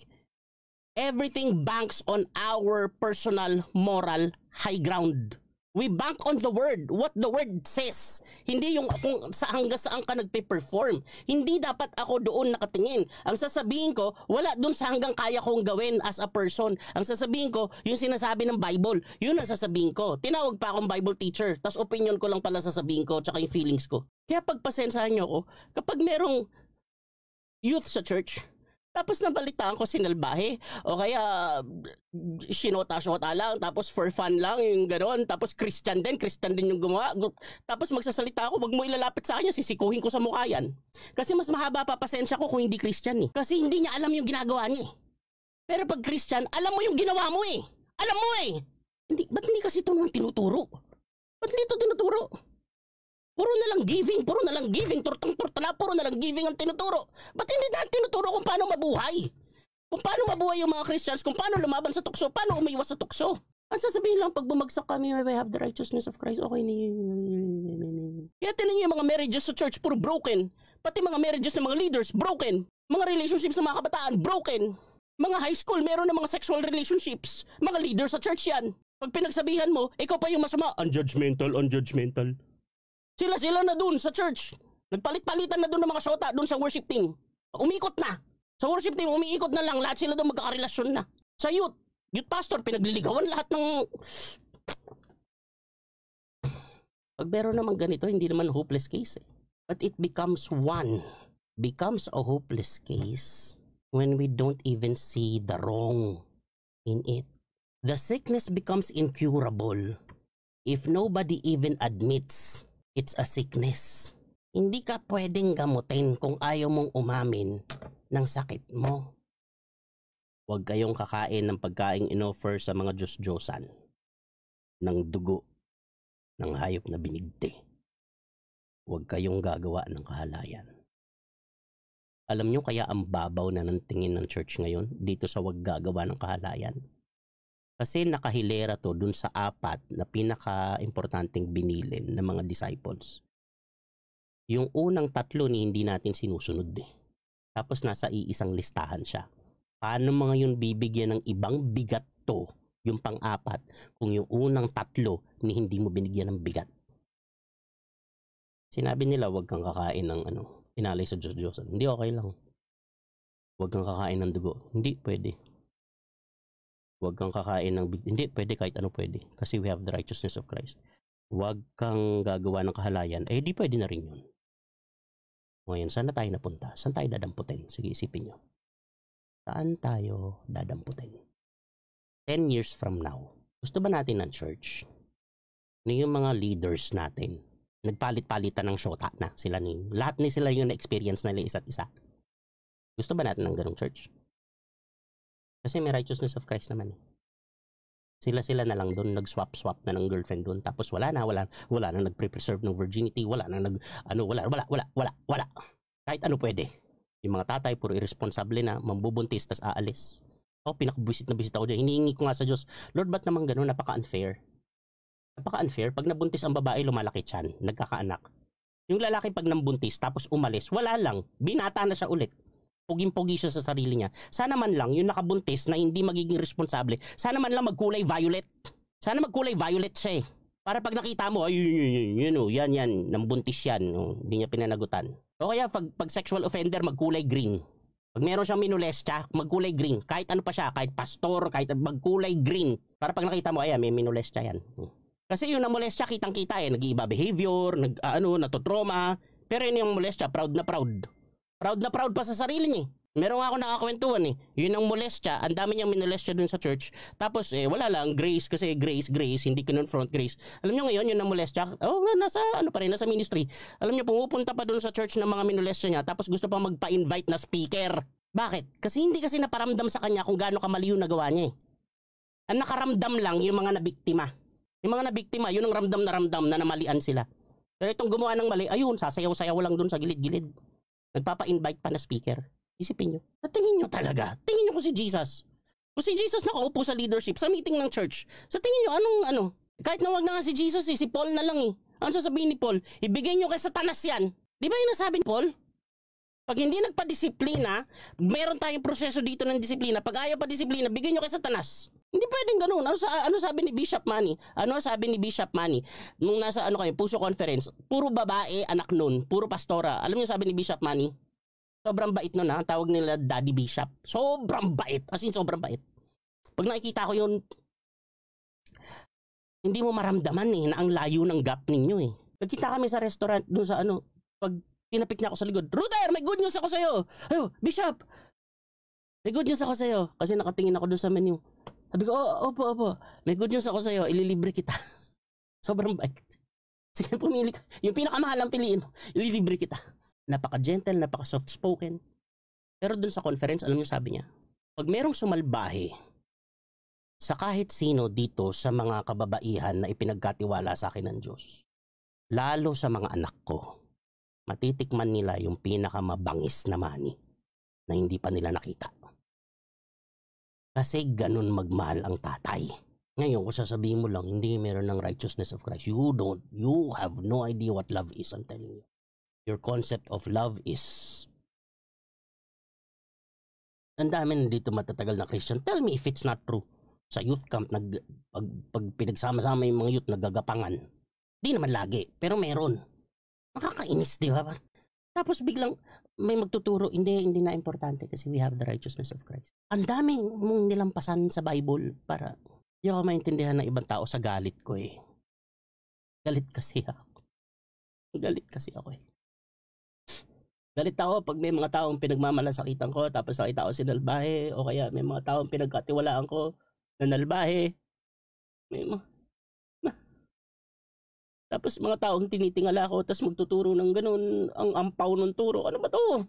everything banks on our personal moral high ground. We bank on the word, what the word says. Hindi yung kung hanggang saan ka nagpe-perform. Hindi dapat ako doon nakatingin. Ang sasabihin ko, wala doon sa hanggang kaya kong gawin as a person. Ang sasabihin ko, yung sinasabi ng Bible, yun ang sasabihin ko. Tinawag pa akong Bible teacher, tas opinion ko lang pala sasabihin ko, tsaka yung feelings ko. Kaya pagpasensahan nyo ko, kapag merong youth sa church, tapos nabalitaan ko sinalbahe o kaya sinota-sota lang tapos for fun lang yung gano'n, tapos Christian din yung gumawa, tapos magsasalita ako, wag mo ilalapit sa kanya, sisikuhin ko sa mukha yan. Kasi mas mahaba pa pasensya ko kung hindi Christian eh. Kasi hindi niya alam yung ginagawa niya eh. Pero pag Christian, alam mo yung ginawa mo eh. Alam mo eh. Ba't hindi kasi ito naman tinuturo? Ba't hindi ito tinuturo? Puro na lang giving, turtang-turtala, puro na lang giving ang tinuturo. Ba't hindi na tinuturo kung paano mabuhay? Kung paano mabuhay yung mga Christians, kung paano lumaban sa tukso, paano umiwas sa tukso. Ang sasabihin lang, pag bumagsak kami, we have the righteousness of Christ, okay na yun. Kaya tinan niyo yung mga marriages sa church, puro broken. Pati mga marriages ng mga leaders, broken. Mga relationships ng mga kabataan, broken. Mga high school, meron na mga sexual relationships. Mga leaders sa church yan. Pag pinagsabihan mo, ikaw pa yung masama, unjudgmental. Sila na dun sa church. Nagpalit-palitan na dun ng mga shota dun sa worship team. Umikot na. Sa worship team, umiikot na lang. Lahat sila dun magkakarelasyon na. Sa youth pastor, pinagliligawan lahat ng... Pag meron naman ganito, hindi naman hopeless case eh. But it becomes a hopeless case when we don't even see the wrong in it. The sickness becomes incurable if nobody even admits it's a sickness. Hindi ka pwedeng gamutin kung ayaw mong umamin ng sakit mo. Huwag kayong kakain ng pagkaing inoffer sa mga Diyos-Diyosan ng dugo ng hayop na binigti. Huwag kayong gagawa ng kahalayan. Alam nyo kaya ang babaw na ng tingin ng church ngayon dito sa huwag gagawa ng kahalayan? Kasi nakahilera to dun sa 4 na pinaka-importanting binilin ng mga disciples. Yung unang 3 ni hindi natin sinusunod eh. Tapos nasa iisang listahan siya. Paano mga yun bibigyan ng ibang bigat to, yung pang-4, kung yung unang 3 ni hindi mo binigyan ng bigat? Sinabi nila wag kang kakain ng inalay sa Diyos-Diyosan. Hindi, okay lang. Wag kang kakain ng dugo. Hindi, pwede. Huwag kang kakain ng... Hindi, pwede kahit ano pwede. Kasi we have the righteousness of Christ. Huwag kang gagawa ng kahalayan. Di pwede na rin yun. Ngayon, saan na tayo napunta? Saan tayo dadamputin? Sige, isipin nyo. Saan tayo dadamputin? 10 years from now, gusto ba natin ng church? Yung mga leaders natin, nagpalit-palitan ng shota na sila lahat ni sila yung na-experience nila isa't isa. Gusto ba natin ng ganong church? Kasi may righteousness of Christ naman eh. Sila na lang doon, nag-swap na ng girlfriend doon. Tapos wala na nagpre-preserve ng virginity, wala. Kahit ano pwede. Yung mga tatay, puro irresponsable na, mambubuntis, tas aalis. Pinakabuisit na bisit ako dyan. Hinihingi ko nga sa Diyos, Lord, ba't naman gano'n? Napaka-unfair. Pag nabuntis ang babae, lumalaki tiyan, nagkakaanak. Yung lalaki pag nambuntis, tapos umalis, wala lang, binata na siya ulit. Puging-pugi siya sa sarili niya. Sana man lang yung nakabuntis na hindi magiging responsable, sana man lang magkulay violet. Sana magkulay violet siya eh. Para pag nakita mo, yan, nambuntis yan. Hindi niya pinanagutan. O kaya pag sexual offender, magkulay green. Pag meron siyang minolestya, magkulay green. Kahit ano pa siya, kahit pastor, kahit magkulay green. Para pag nakita mo, may minolestya yan. Kasi yung namolestya, kitang-kita eh. Nag-iiba behavior, natotrauma. Pero yun yung molestya, proud na proud. Proud na proud pa sa sarili niya. Meron nga ako nakakwentuhan eh. Yun ang molestya, ang dami niyang minolestya dun sa church. Tapos wala lang, grace, kasi grace, hindi kinonfront grace. Alam niyo ngayon, yun ang molestya, nasa ministry. Alam niyo, pumupunta pa dun sa church ng mga minolestya niya, tapos gusto pa magpa-invite na speaker. Bakit? Kasi hindi naparamdam sa kanya kung gaano kamali yung nagawa niya eh. Ang nakaramdam lang yung mga nabiktima. Yung mga nabiktima, yun ang ramdam na namalian sila. Pero itong gumawa ng mali, ayun, sasayaw-sayaw lang dun sa gilid-gilid. Nagpapa-invite pa na speaker. Isipin nyo. Tingin nyo talaga. Tingin nyo kung si Jesus. Kung si Jesus nakaupo sa leadership, sa meeting ng church. Sa tingin nyo, Kahit na wag na nga si Jesus si Paul na lang eh. Ano sasabihin ni Paul? Ibigay nyo kay Satanas yan. Di ba yung nasabi ni Paul? Pag hindi nagpa-disiplina, meron tayong proseso dito ng disiplina. Pag ayaw pa disiplina, bigay nyo kay Satanas. Hindi pwedeng ganun. Ano sabi ni Bishop Manny? Ano sabi ni Bishop Manny? Nung nasa Puso Conference, puro babae, anak nun, puro pastora. Alam niyo sabi ni Bishop Manny? Sobrang bait nun ha. Tawag nila Daddy Bishop. Sobrang bait. As in, sobrang bait. Pag nakikita ko yun, hindi mo maramdaman na ang layo ng gap ninyo eh. Nagkita kami sa restaurant doon sa pag tinapik niya ako sa likod, Ruder, may good news ako sa'yo. Ayo, Bishop, may good news ako sa'yo. Kasi nakatingin ako doon sa menu. Sabi ko, opo. May good news ako sa'yo, ililibre kita. Sobrang bait. Sige, pumili ka. Yung pinakamahal ang piliin mo, ililibre kita. Napaka-gentle, napaka-soft spoken. Pero dun sa conference, alam niyo sabi niya, pag merong sumalbahe sa kahit sino dito sa mga kababaihan na ipinagkatiwala sa akin ng Diyos, lalo sa mga anak ko, matitikman nila yung pinakamabangis na mani na hindi pa nila nakita. Kasi ganun magmahal ang tatay. Ngayon, kung sasabihin mo lang, hindi meron ng righteousness of Christ. You have no idea what love is, I'm telling you. Your concept of love is... Ang dami dito matatagal na Christian. Tell me if it's not true. Sa youth camp, pag pinagsama-sama yung mga youth, naggagapangan. Di naman lagi, pero meron. Nakakainis, di ba? Tapos biglang may magtuturo, hindi na importante kasi we have the righteousness of Christ. Ang dami mong nilampasan sa Bible para di ako maintindihan ng ibang tao sa galit ko eh. Galit kasi ako eh. Galit ako pag may mga taong pinagmamalasakitan ko tapos nakita ko sinalbahe o kaya may mga taong pinagkatiwalaan ko na nalbahe. Tapos mga taong tinitingala ko tapos magtuturo ng ganun, ang ampaw ng turo. Ano ba to?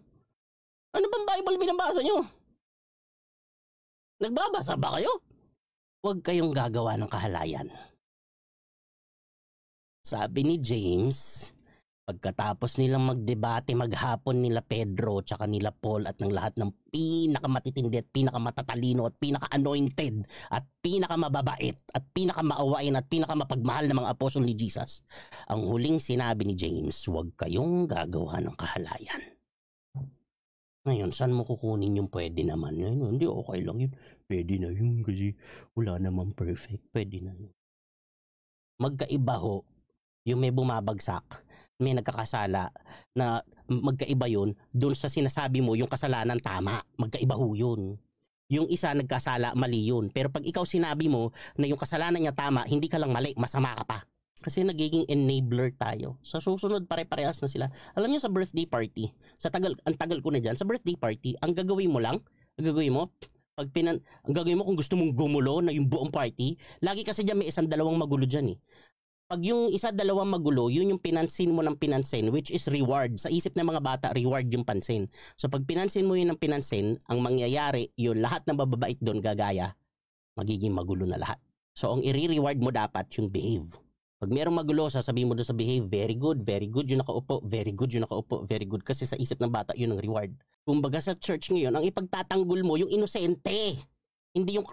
Ano bang Bible binabasa nyo? Nagbabasa ba kayo? Huwag kayong gagawa ng kahalayan. Sabi ni James, pagkatapos nilang magdebate maghapon nila Pedro tsaka nila Paul at ng lahat ng pinakamatitindi at pinakamatatalino at pinaka-anointed at pinakamababait at pinakamaawain at pinakamapagmahal na mga apostol ni Jesus, ang huling sinabi ni James, huwag kayong gagawa ng kahalayan. Ngayon, saan mo kukunin yung pwede naman? Hindi, okay lang yun. Pwede na yun kasi wala naman perfect. Pwede na yun. Magkaiba ho, yung may bumabagsak, may nagkakasala na magkaiba yun dun sa sinasabi mo yung kasalanan tama. Magkaiba ho yun. Yung isa nagkasala, mali yun. Pero pag ikaw sinabi mo na yung kasalanan niya tama, hindi ka lang mali, masama ka pa. Kasi nagiging enabler tayo. Sa susunod, pare-parehas na sila. Alam niyo sa birthday party, ang tagal ko na dyan, sa birthday party, ang gagawin mo, ang gagawin mo kung gusto mong gumulo na yung buong party, lagi kasi dyan may dalawang magulo dyan eh. Pag yung dalawang magulo, yun yung pinansin mo ng pinansin, which is reward. Sa isip ng mga bata, reward yung pansin. So pag pinansin mo yun ng pinansin, ang mangyayari, yun lahat ng bababait doon gagaya, magiging magulo na lahat. So ang i-reward mo dapat yung behave. Pag merong magulo, sasabihin mo doon sa behave, very good yung nakaupo, very good yung nakaupo, very good. Kasi sa isip ng bata, yun ang reward. Kumbaga sa church ngayon, ang ipagtatanggol mo, yung inosente. Hindi yung...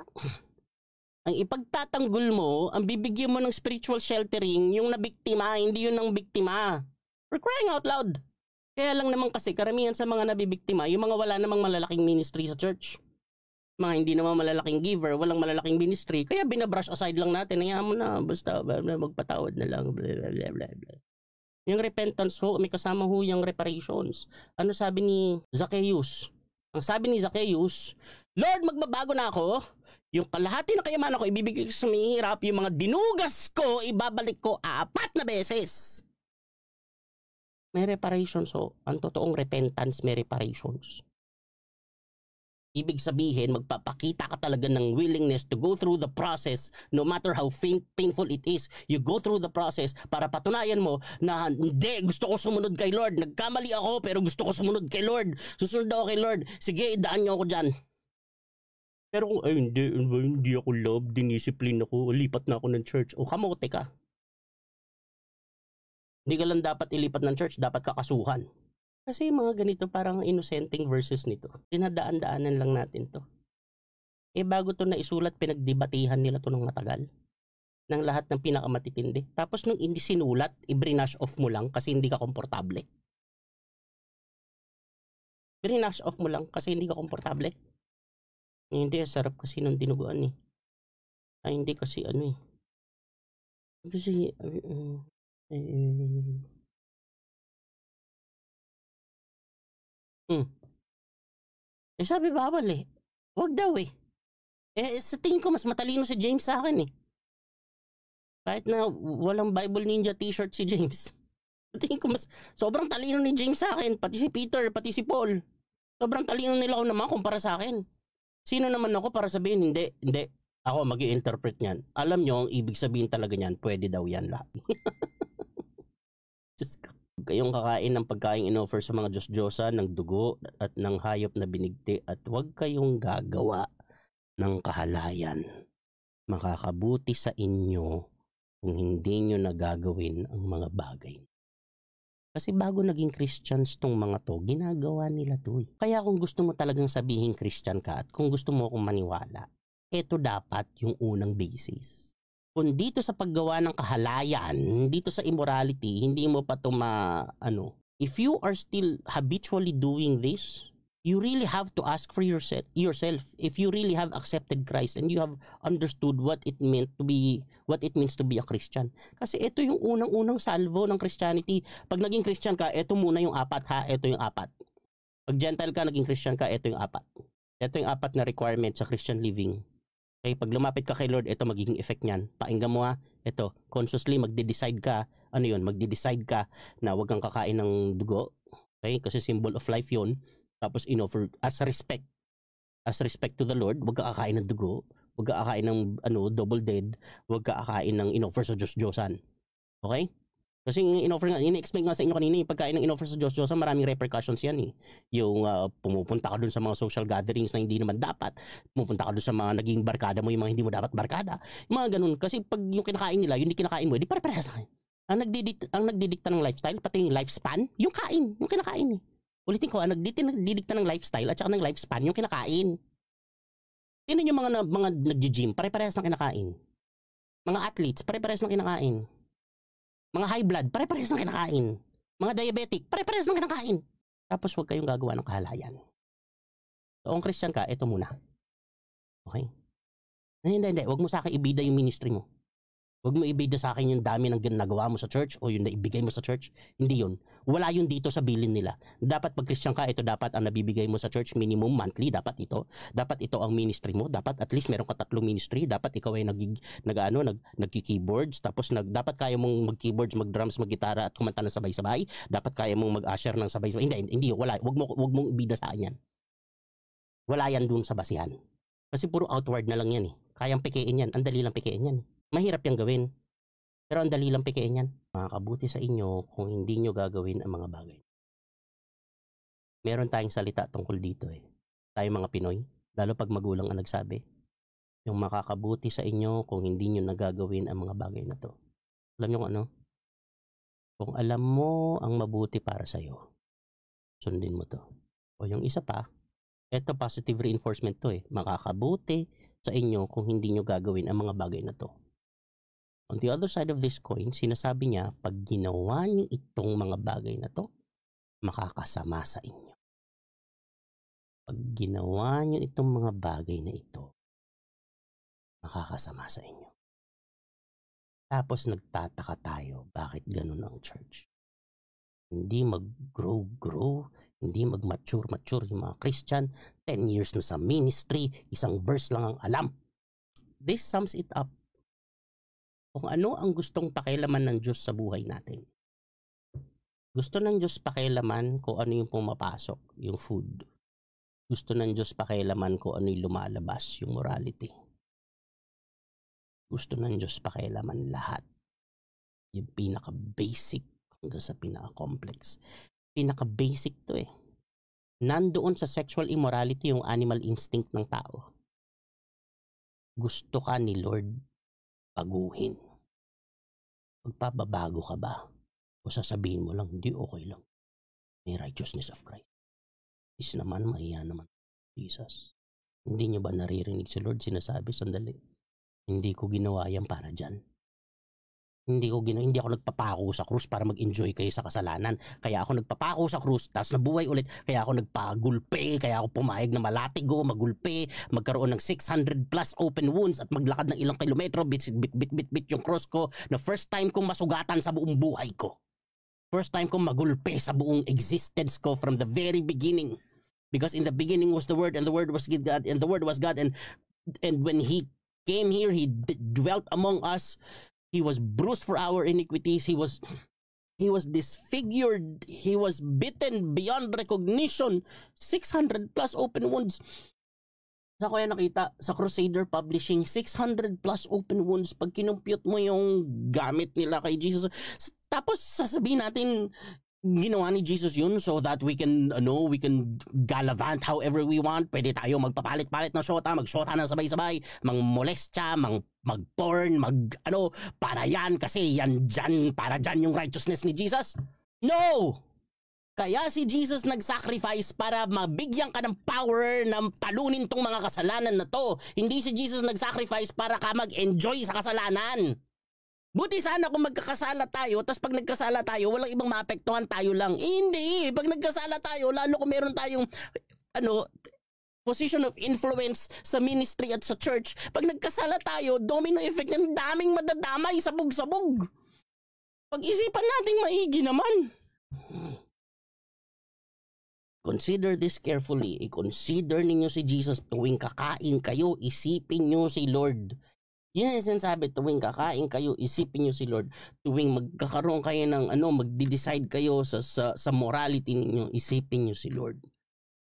Ang ipagtatanggol mo, ang bibigyan mo ng spiritual sheltering, yung nabiktima, hindi yun ang biktima. We're crying out loud. Kaya lang naman kasi, karamihan sa mga nabibiktima, yung mga wala namang malalaking ministry sa church. Mga hindi naman malalaking giver, walang malalaking ministry, kaya binabrush aside lang natin, hayaan mo na, basta magpatawad na lang, blah, blah, blah, blah, blah. Yung repentance ho, may kasama ho yung reparations. Ano sabi ni Zacchaeus? Ang sabi ni Zacchaeus, Lord, magbabago na ako, yung kalahati ng kayamanan ko, ibibigay ko sa mahihirap, yung mga dinugas ko, ibabalik ko 4 na beses. May reparations ho, ang totoong repentance may reparations. Ibig sabihin, magpapakita ka talaga ng willingness to go through the process no matter how painful it is. You go through the process para patunayan mo na hindi, gusto ko sumunod kay Lord. Nagkamali ako pero gusto ko sumunod kay Lord. Susunod ako kay Lord. Sige, idaan niyo ako dyan. Pero kung, hindi ako love, dinisiplin ako, lipat na ako ng church. O kamote ka. Hindi ka lang dapat ilipat ng church, dapat kakasuhan. Kasi yung mga ganito parang innocenting verses nito. Dinadaan-daanan lang natin to. Bago to na isulat, pinagdebatihan nila to ng matagal. Ng lahat ng pinakamatitindi. Tapos nung hindi sinulat, i-brinash off mo lang kasi hindi ka komportable. Brinash off mo lang kasi hindi ka komportable. Hindi, sarap kasi ng dinuguan eh. Ay hindi kasi ano eh. Kasi eh, hmm. Eh sabi bawal eh. Wag daw eh. Eh sa tingin ko mas matalino si James sa akin eh. Kahit na walang Bible Ninja t-shirt si James. Sa tingin ko mas sobrang talino ni James sa akin. Pati si Peter, pati si Paul. Sobrang talino nila ako naman kumpara sa akin. Sino naman ako para sabihin hindi. Ako mag-i-interpret niyan. Alam nyo, ang ibig sabihin talaga niyan, pwede daw yan lahat. Diyos ko. Huwag kayong kakain ng pagkain inoffer sa mga Diyos-Diyosa ng dugo at ng hayop na binigti at huwag kayong gagawa ng kahalayan. Makakabuti sa inyo kung hindi nyo nagagawin ang mga bagay. Kasi bago naging Christians tong mga to, ginagawa nila to eh. Kaya kung gusto mo talagang sabihin Christian ka at kung gusto mo akong maniwala, ito dapat yung unang basis. Kung dito sa paggawa ng kahalayan, dito sa immorality, hindi mo pa ito if you are still habitually doing this, you really have to ask for yourself if you really have accepted Christ and you have understood what it means to be a Christian. Kasi ito yung unang-unang salvo ng Christianity. Pag naging Christian ka, ito muna yung apat ha, ito yung apat. Pag Gentile ka, naging Christian ka, ito yung apat. Ito yung apat na requirement sa Christian living. Okay, pag lumapit ka kay Lord, ito magiging effect niyan. Pakinggan mo ha, ito, consciously magde-decide ka, magde-decide ka na wag kang kakain ng dugo. Okay, kasi symbol of life 'yon. Tapos inoffer as respect to the Lord, wag ka kakain ng dugo, wag ka kakain ng double dead, wag ka kakain ng inoffer sa Diyos-Diyosan. Okay? Kasi in-explain nga sa inyo kanina, yung pagkain ng in-offer sa Diyos-Diyosan, maraming repercussions yan eh. Yung pumupunta ka dun sa mga social gatherings na hindi naman dapat, pumupunta ka dun sa mga naging barkada mo, yung mga hindi mo dapat barkada, yung mga ganun. Kasi pag yung kinakain nila, yung hindi kinakain mo, di pare-parehas na kayo. Ang nagdidikta ng lifestyle, pati yung lifespan, yung kain, yung kinakain eh. Ulitin ko, ang nagdidikta ng lifestyle at saka ng lifespan, yung kinakain. Tingnan yung mga nag-gym, pare-parehas ng kinakain. Mga athletes, pare-parehas ng kinakain. Mga high blood, pare-parehas ng kinakain. Mga diabetic, pare-parehas ng kinakain. Tapos huwag kayong gagawa ng kahalayan. So, kung Christian ka, ito muna. Okay? Hindi. Huwag mo sa akin ibida yung ministry mo. Huwag mo ibida sa akin yung dami ng ginagawa mo sa church o yung naibigay mo sa church. Hindi yun. Wala yun dito sa bilin nila. Dapat pag Christian ka, ito dapat ang nabibigay mo sa church minimum monthly. Dapat ito. Dapat ito ang ministry mo. Dapat at least meron ka 3 ministry. Dapat ikaw ay nagki-keyboards. Tapos dapat kaya mong mag-keyboards, mag-drums, mag-gitara at kumanta ng sabay-sabay. Dapat kaya mong mag-usher ng sabay-sabay. Hindi. Wala. Huwag mong ibida sa akin yan. Wala yan dun sa basihan. Kasi puro outward na lang yan eh. Kayang pikein yan. Ang dali lang pikein yan. Mahirap yung gawin. Pero ang dali lang pikein yan. Makakabuti sa inyo kung hindi nyo gagawin ang mga bagay. Meron tayong salita tungkol dito eh. Tayong mga Pinoy, lalo pag magulang ang nagsabi, yung makakabuti sa inyo kung hindi nyo nagagawin ang mga bagay na to. Alam nyo kung ano? Kung alam mo ang mabuti para sa'yo, sundin mo to. O yung isa pa, eto positive reinforcement to eh. Makakabuti sa inyo kung hindi nyo gagawin ang mga bagay na to. On the other side of this coin, sinasabi niya, pag ginawa niyo itong mga bagay na to, makakasama sa inyo. Pag ginawa niyo itong mga bagay na ito, makakasama sa inyo. Tapos nagtataka tayo, bakit ganun ang church? Hindi mag-grow, hindi mag-mature yung mga Christian, 10 years na sa ministry, isang verse lang ang alam. This sums it up. Kung ano ang gustong pakialaman ng Diyos sa buhay natin. Gusto ng Diyos pakialaman kung ano yung pumapasok, yung food. Gusto ng Diyos pakialaman kung ano yung lumalabas, yung morality. Gusto ng Diyos pakialaman lahat. Yung pinaka-basic hanggang sa pinaka-complex. Pinaka-basic to eh. Nandoon sa sexual immorality yung animal instinct ng tao. Gusto ka ni Lord baguhin. Magpapabago ka ba? O sasabihin mo lang, hindi, okay lang. May righteousness of Christ. Is naman, maiya naman Jesus. Hindi nyo ba naririnig si Lord sinasabi, sandali, hindi ko ginawa yan para dyan. Hindi ako nagpapako sa krus para mag-enjoy kayo sa kasalanan. Kaya ako nagpapako sa krus, tapos nabuhay ulit. Kaya ako nagpagulpe, kaya ako pumayag na malatigo, magulpe, magkaroon ng 600 plus open wounds at maglakad ng ilang kilometro, bit yung cross ko, na first time kong masugatan sa buong buhay ko. First time kong magulpe sa buong existence ko from the very beginning. Because in the beginning was the Word, and the Word was God, and the Word was God, and when He came here, He dwelt among us. He was bruised for our iniquities. He was disfigured. He was bitten beyond recognition. 600 plus open wounds. Sa ko yan nakita sa Crusader Publishing, 600 plus open wounds. Pag kinumpute mo yung gamit nila kay Jesus, tapos sasabihin natin ginawa ni Jesus yun so that we can galavant however we want. Pwede tayo magpapalit-palit ng shota, mag-shota ng sabay-sabay, mang-molestya, mag-porn, para yan kasi para dyan yung righteousness ni Jesus. No! Kaya si Jesus nag-sacrifice para mabigyan ka ng power na talunin tong mga kasalanan na to. Hindi si Jesus nag-sacrifice para ka mag-enjoy sa kasalanan. Buti sana kung magkakasala tayo, tapos pag nagkasala tayo, walang ibang maapektuhan, tayo lang. Hindi, pag nagkasala tayo, lalo kung meron tayong position of influence sa ministry at sa church, pag nagkasala tayo, domino effect, ng daming madadamay, sabog-sabog. Pag-isipan nating maigi naman. Consider this carefully. I-consider ninyo si Jesus tuwing kakain kayo, isipin nyo si Lord. Yun ang sinasabi, tuwing kakain kayo, isipin nyo si Lord. Tuwing magkakaroon kayo ng magde-decide kayo sa morality ninyo, isipin nyo si Lord.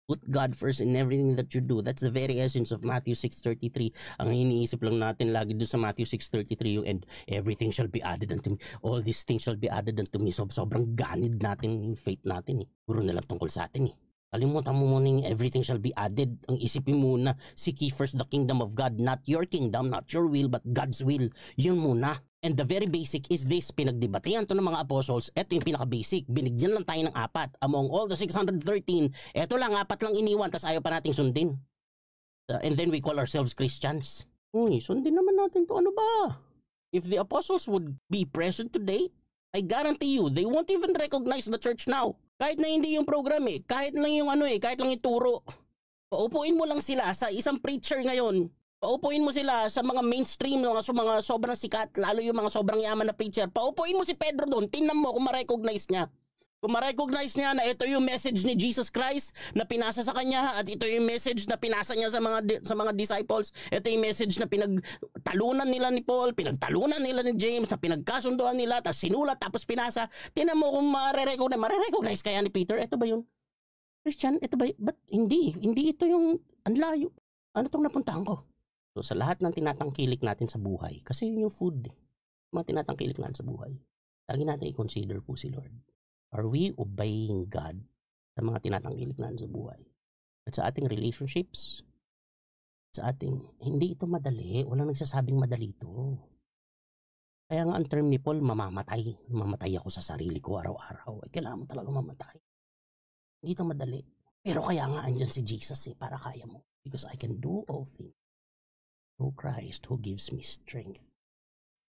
Put God first in everything that you do. That's the very essence of Matthew 6:33. Ang iniisip lang natin lagi doon sa Matthew 6:33 yung and everything shall be added unto me. All these things shall be added unto me. So, sobrang ganid natin yung faith natin eh. Puro na lang tungkol sa atin eh. Kalimutan mo muna yung everything shall be added. Ang isipin muna, seek ye first the kingdom of God, not your kingdom, not your will, but God's will. Yun muna. And the very basic is this, pinagdebatehan to ng mga apostles, eto yung pinaka-basic, binigyan lang tayo ng 4. Among all the 613, eto lang, 4 lang iniwan, tas ayaw pa nating sundin. And then we call ourselves Christians. Uy, sundin naman natin to, ano ba? If the apostles would be present today, I guarantee you, they won't even recognize the church now. Kahit na hindi yung program eh, kahit lang yung kahit lang yung turo. Paupuin mo lang sila sa isang preacher ngayon. Paupuin mo sila sa mga mainstream, mga sobrang sikat, lalo yung mga sobrang yaman na preacher. Paupuin mo si Pedro doon, tingnan mo kung ma-recognize niya. Kung ma-recognize niya na ito yung message ni Jesus Christ na pinasa sa kanya at ito yung message na pinasa niya sa mga disciples. Ito yung message na pinagtalunan nila ni Paul, pinagtalunan nila ni James, na pinagkasunduan nila, tapos sinulat, tapos pinasa. Tingnan mo kung ma-recognize kaya ni Peter. Ito ba yun? Christian, ito ba yun? Ba't hindi ito yung anlayo. Ano tong napuntahan ko? So sa lahat ng tinatangkilik natin sa buhay, kasi yun yung food, mga tinatangkilik natin sa buhay, lagi natin i-consider po si Lord. Are we obeying God sa mga tinatangkilik natin sa buhay? At sa ating relationships, hindi ito madali. Walang nagsasabing madali ito. Kaya nga ang term ni Paul, mamamatay ako sa sarili ko araw-araw. Kailangan mo talaga mamatay. Hindi ito madali. Pero kaya nga andyan si Jesus para kaya mo. Because I can do all things through Christ who gives me strength.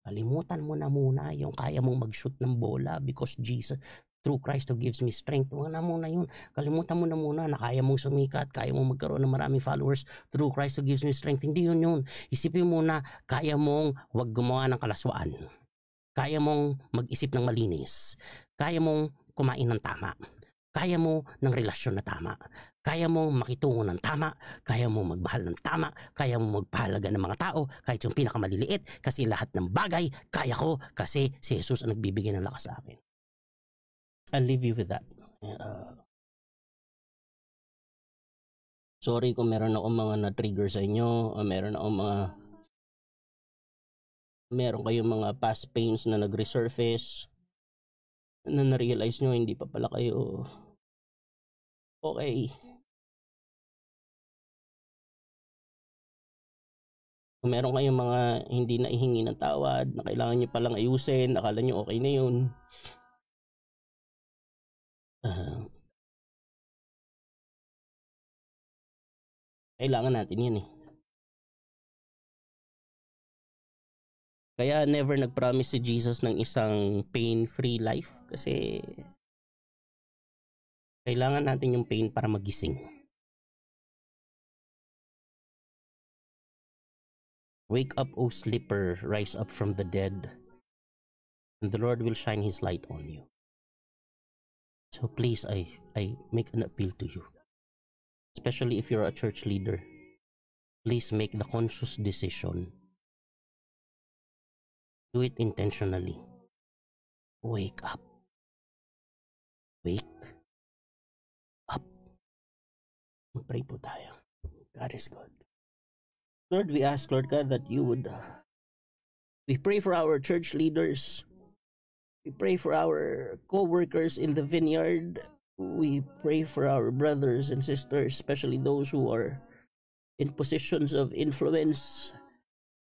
Kalimutan mo na muna yung kaya mong mag-shoot ng bola because Jesus, through Christ who gives me strength. Huwag na muna yun. Kalimutan mo na muna na kaya mong sumikat, kaya mong magkaroon ng maraming followers through Christ who gives me strength. Hindi yun. Isipin mo na kaya mong wag gumawa ng kalaswaan. Kaya mong mag-isip ng malinis. Kaya mong kumain ng tama. Kaya mo ng relasyon na tama. Kaya mong makitungo ng tama. Kaya mong magmahal ng tama. Kaya mong magpahalaga ng mga tao kahit yung pinakamaliliit, kasi lahat ng bagay kaya ko kasi si Jesus ang nagbibigay ng lakas sa akin. I'll leave you with that. Sorry kung meron akong mga na-trigger sa inyo, meron kayong mga past pains na nag-resurface, na na-realize nyo hindi pa pala kayo okay. Kung meron kayong mga hindi na ihingi ng tawad, na kailangan nyo palang ayusin, akala nyo okay na yun, kailangan natin yan eh. Kaya never nag-promise si Jesus ng isang pain-free life kasi kailangan natin yung pain para magising. Wake up, O sleeper, rise up from the dead, and the Lord will shine His light on you. So please, I make an appeal to you, especially if you're a church leader. Please make the conscious decision. Do it intentionally. Wake up. Wake up. Pray po tayo. God is good. Lord, we ask, Lord God, that you would, we pray for our church leaders. We pray for our co-workers in the vineyard. We pray for our brothers and sisters, especially those who are in positions of influence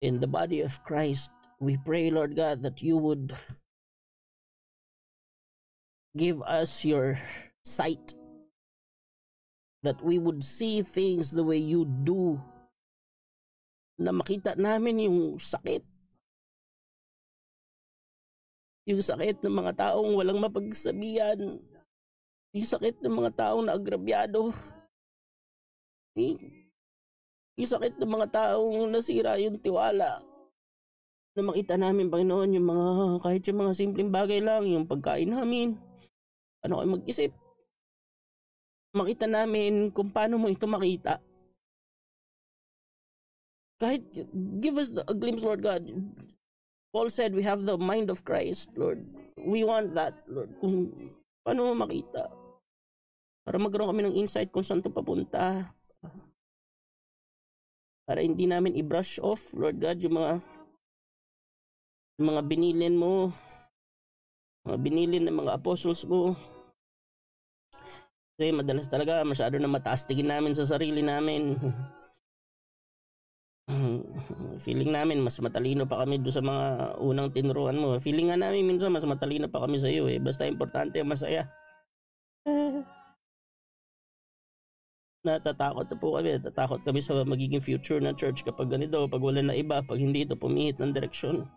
in the body of Christ. We pray, Lord God, that you would give us your sight, that we would see things the way you do, na makita namin yung sakit ng mga taong walang mapagsabihan, yung sakit ng mga taong naagrabyado, yung sakit ng mga taong nasira yung tiwala, na makita namin, Panginoon, yung mga, kahit yung mga simpleng bagay lang, yung pagkain namin, ano kayo mag-isip, makita namin kung paano mo ito makita. Kahit, give us a glimpse, Lord God. Paul said, we have the mind of Christ, Lord. We want that, Lord. Kung paano mo makita. Para magkaroon kami ng insight kung saan ito papunta. Para hindi namin i-brush off, Lord God, yung mga binilin mo, mga binilin ng mga apostles mo. Kasi madalas talaga masyado na mataas tingin namin sa sarili namin. Feeling namin mas matalino pa kami doon sa mga unang tinuruan mo. Feeling nga namin minsan mas matalino pa kami sa iyo eh. Basta importante masaya. Natatakot na po kami. Natatakot kami sa magiging future ng church kapag ganito, pag wala na iba, pag hindi ito pumihit ng direksyon.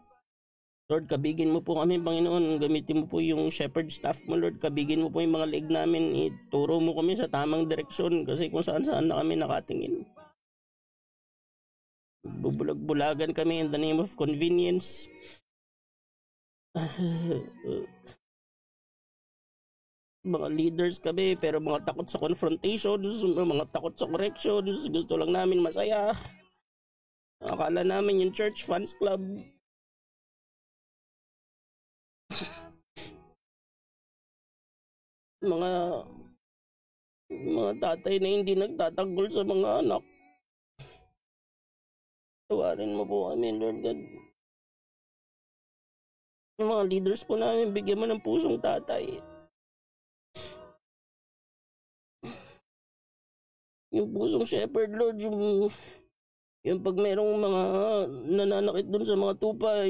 Lord, kabigin mo po kami, Panginoon. Gamitin mo po yung shepherd staff mo, Lord. Kabigin mo po yung mga leg namin. Ituro mo kami sa tamang direksyon kasi kung saan-saan na kami nakatingin. Bubulag-bulagan kami in the name of convenience. Mga leaders kami pero mga takot sa confrontations, mga takot sa corrections. Gusto lang namin masaya. Akala namin yung church fans club. Mga tatay na hindi nagtatanggol sa mga anak. Tawarin mo po kami, Lord God. Yung mga leaders po namin, bigyan mo ng pusong tatay. Yung pusong shepherd, Lord, yung pag merong mga nananakit dun sa mga tupa,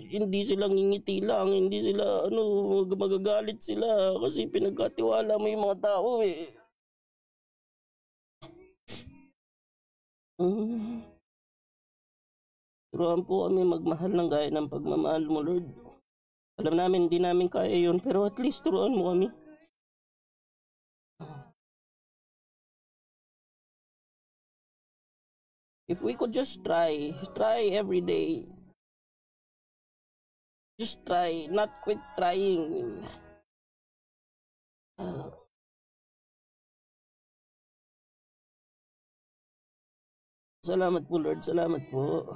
hindi sila ngingiti lang, hindi sila, magagalit sila kasi pinagkatiwala mo yung mga tao eh. Turuan po kami magmahal ng gaya ng pagmamahal mo, Lord. Alam namin, hindi namin kaya yun, pero at least turuan mo kami. If we could just try every day. Just try, not quit trying. Salamat po, Lord. Salamat po.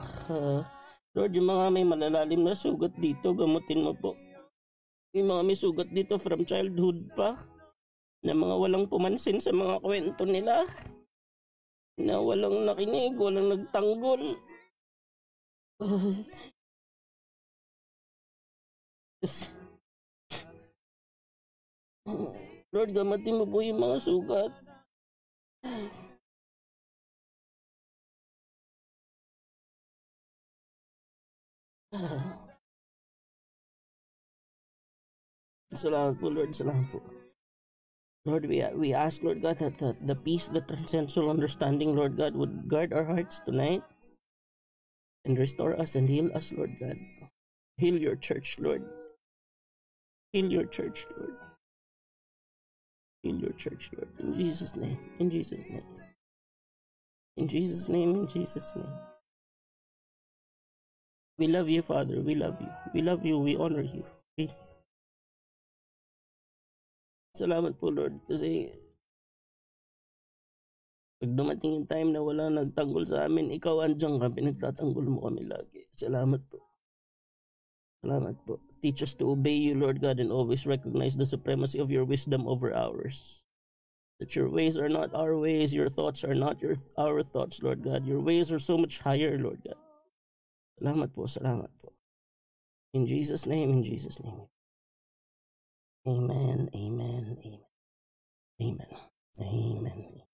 Lord, yung mga may malalalim na sugat dito, gamutin mo po. Yung mga may sugat dito from childhood pa, na mga walang pumansin sa mga kwento nila, na walang nakinig, walang nagtanggol. Lord, gamatin mo po yung mga sugat. Salamat po, Lord. Salamat po. Lord, we ask, Lord God, that the peace that transcends all understanding, Lord God, would guard our hearts tonight. and restore us and heal us, Lord God. Heal your church, Lord. Heal your church, Lord. Heal your church, Lord. In Jesus' name. In Jesus' name. In Jesus' name. In Jesus' name. We love you, Father. We love you. We love you. We honor you. Salamat po, Lord. Kasi pag dumating yung time na wala nagtanggol sa amin, ikaw andyan ka, pinagtatanggol mo kami lagi. Salamat po. Salamat po. Teach us to obey you, Lord God, and always recognize the supremacy of your wisdom over ours. That your ways are not our ways, your thoughts are not our thoughts, Lord God. Your ways are so much higher, Lord God. Salamat po, salamat po. In Jesus' name, in Jesus' name. Amen, amen, amen. Amen. Amen.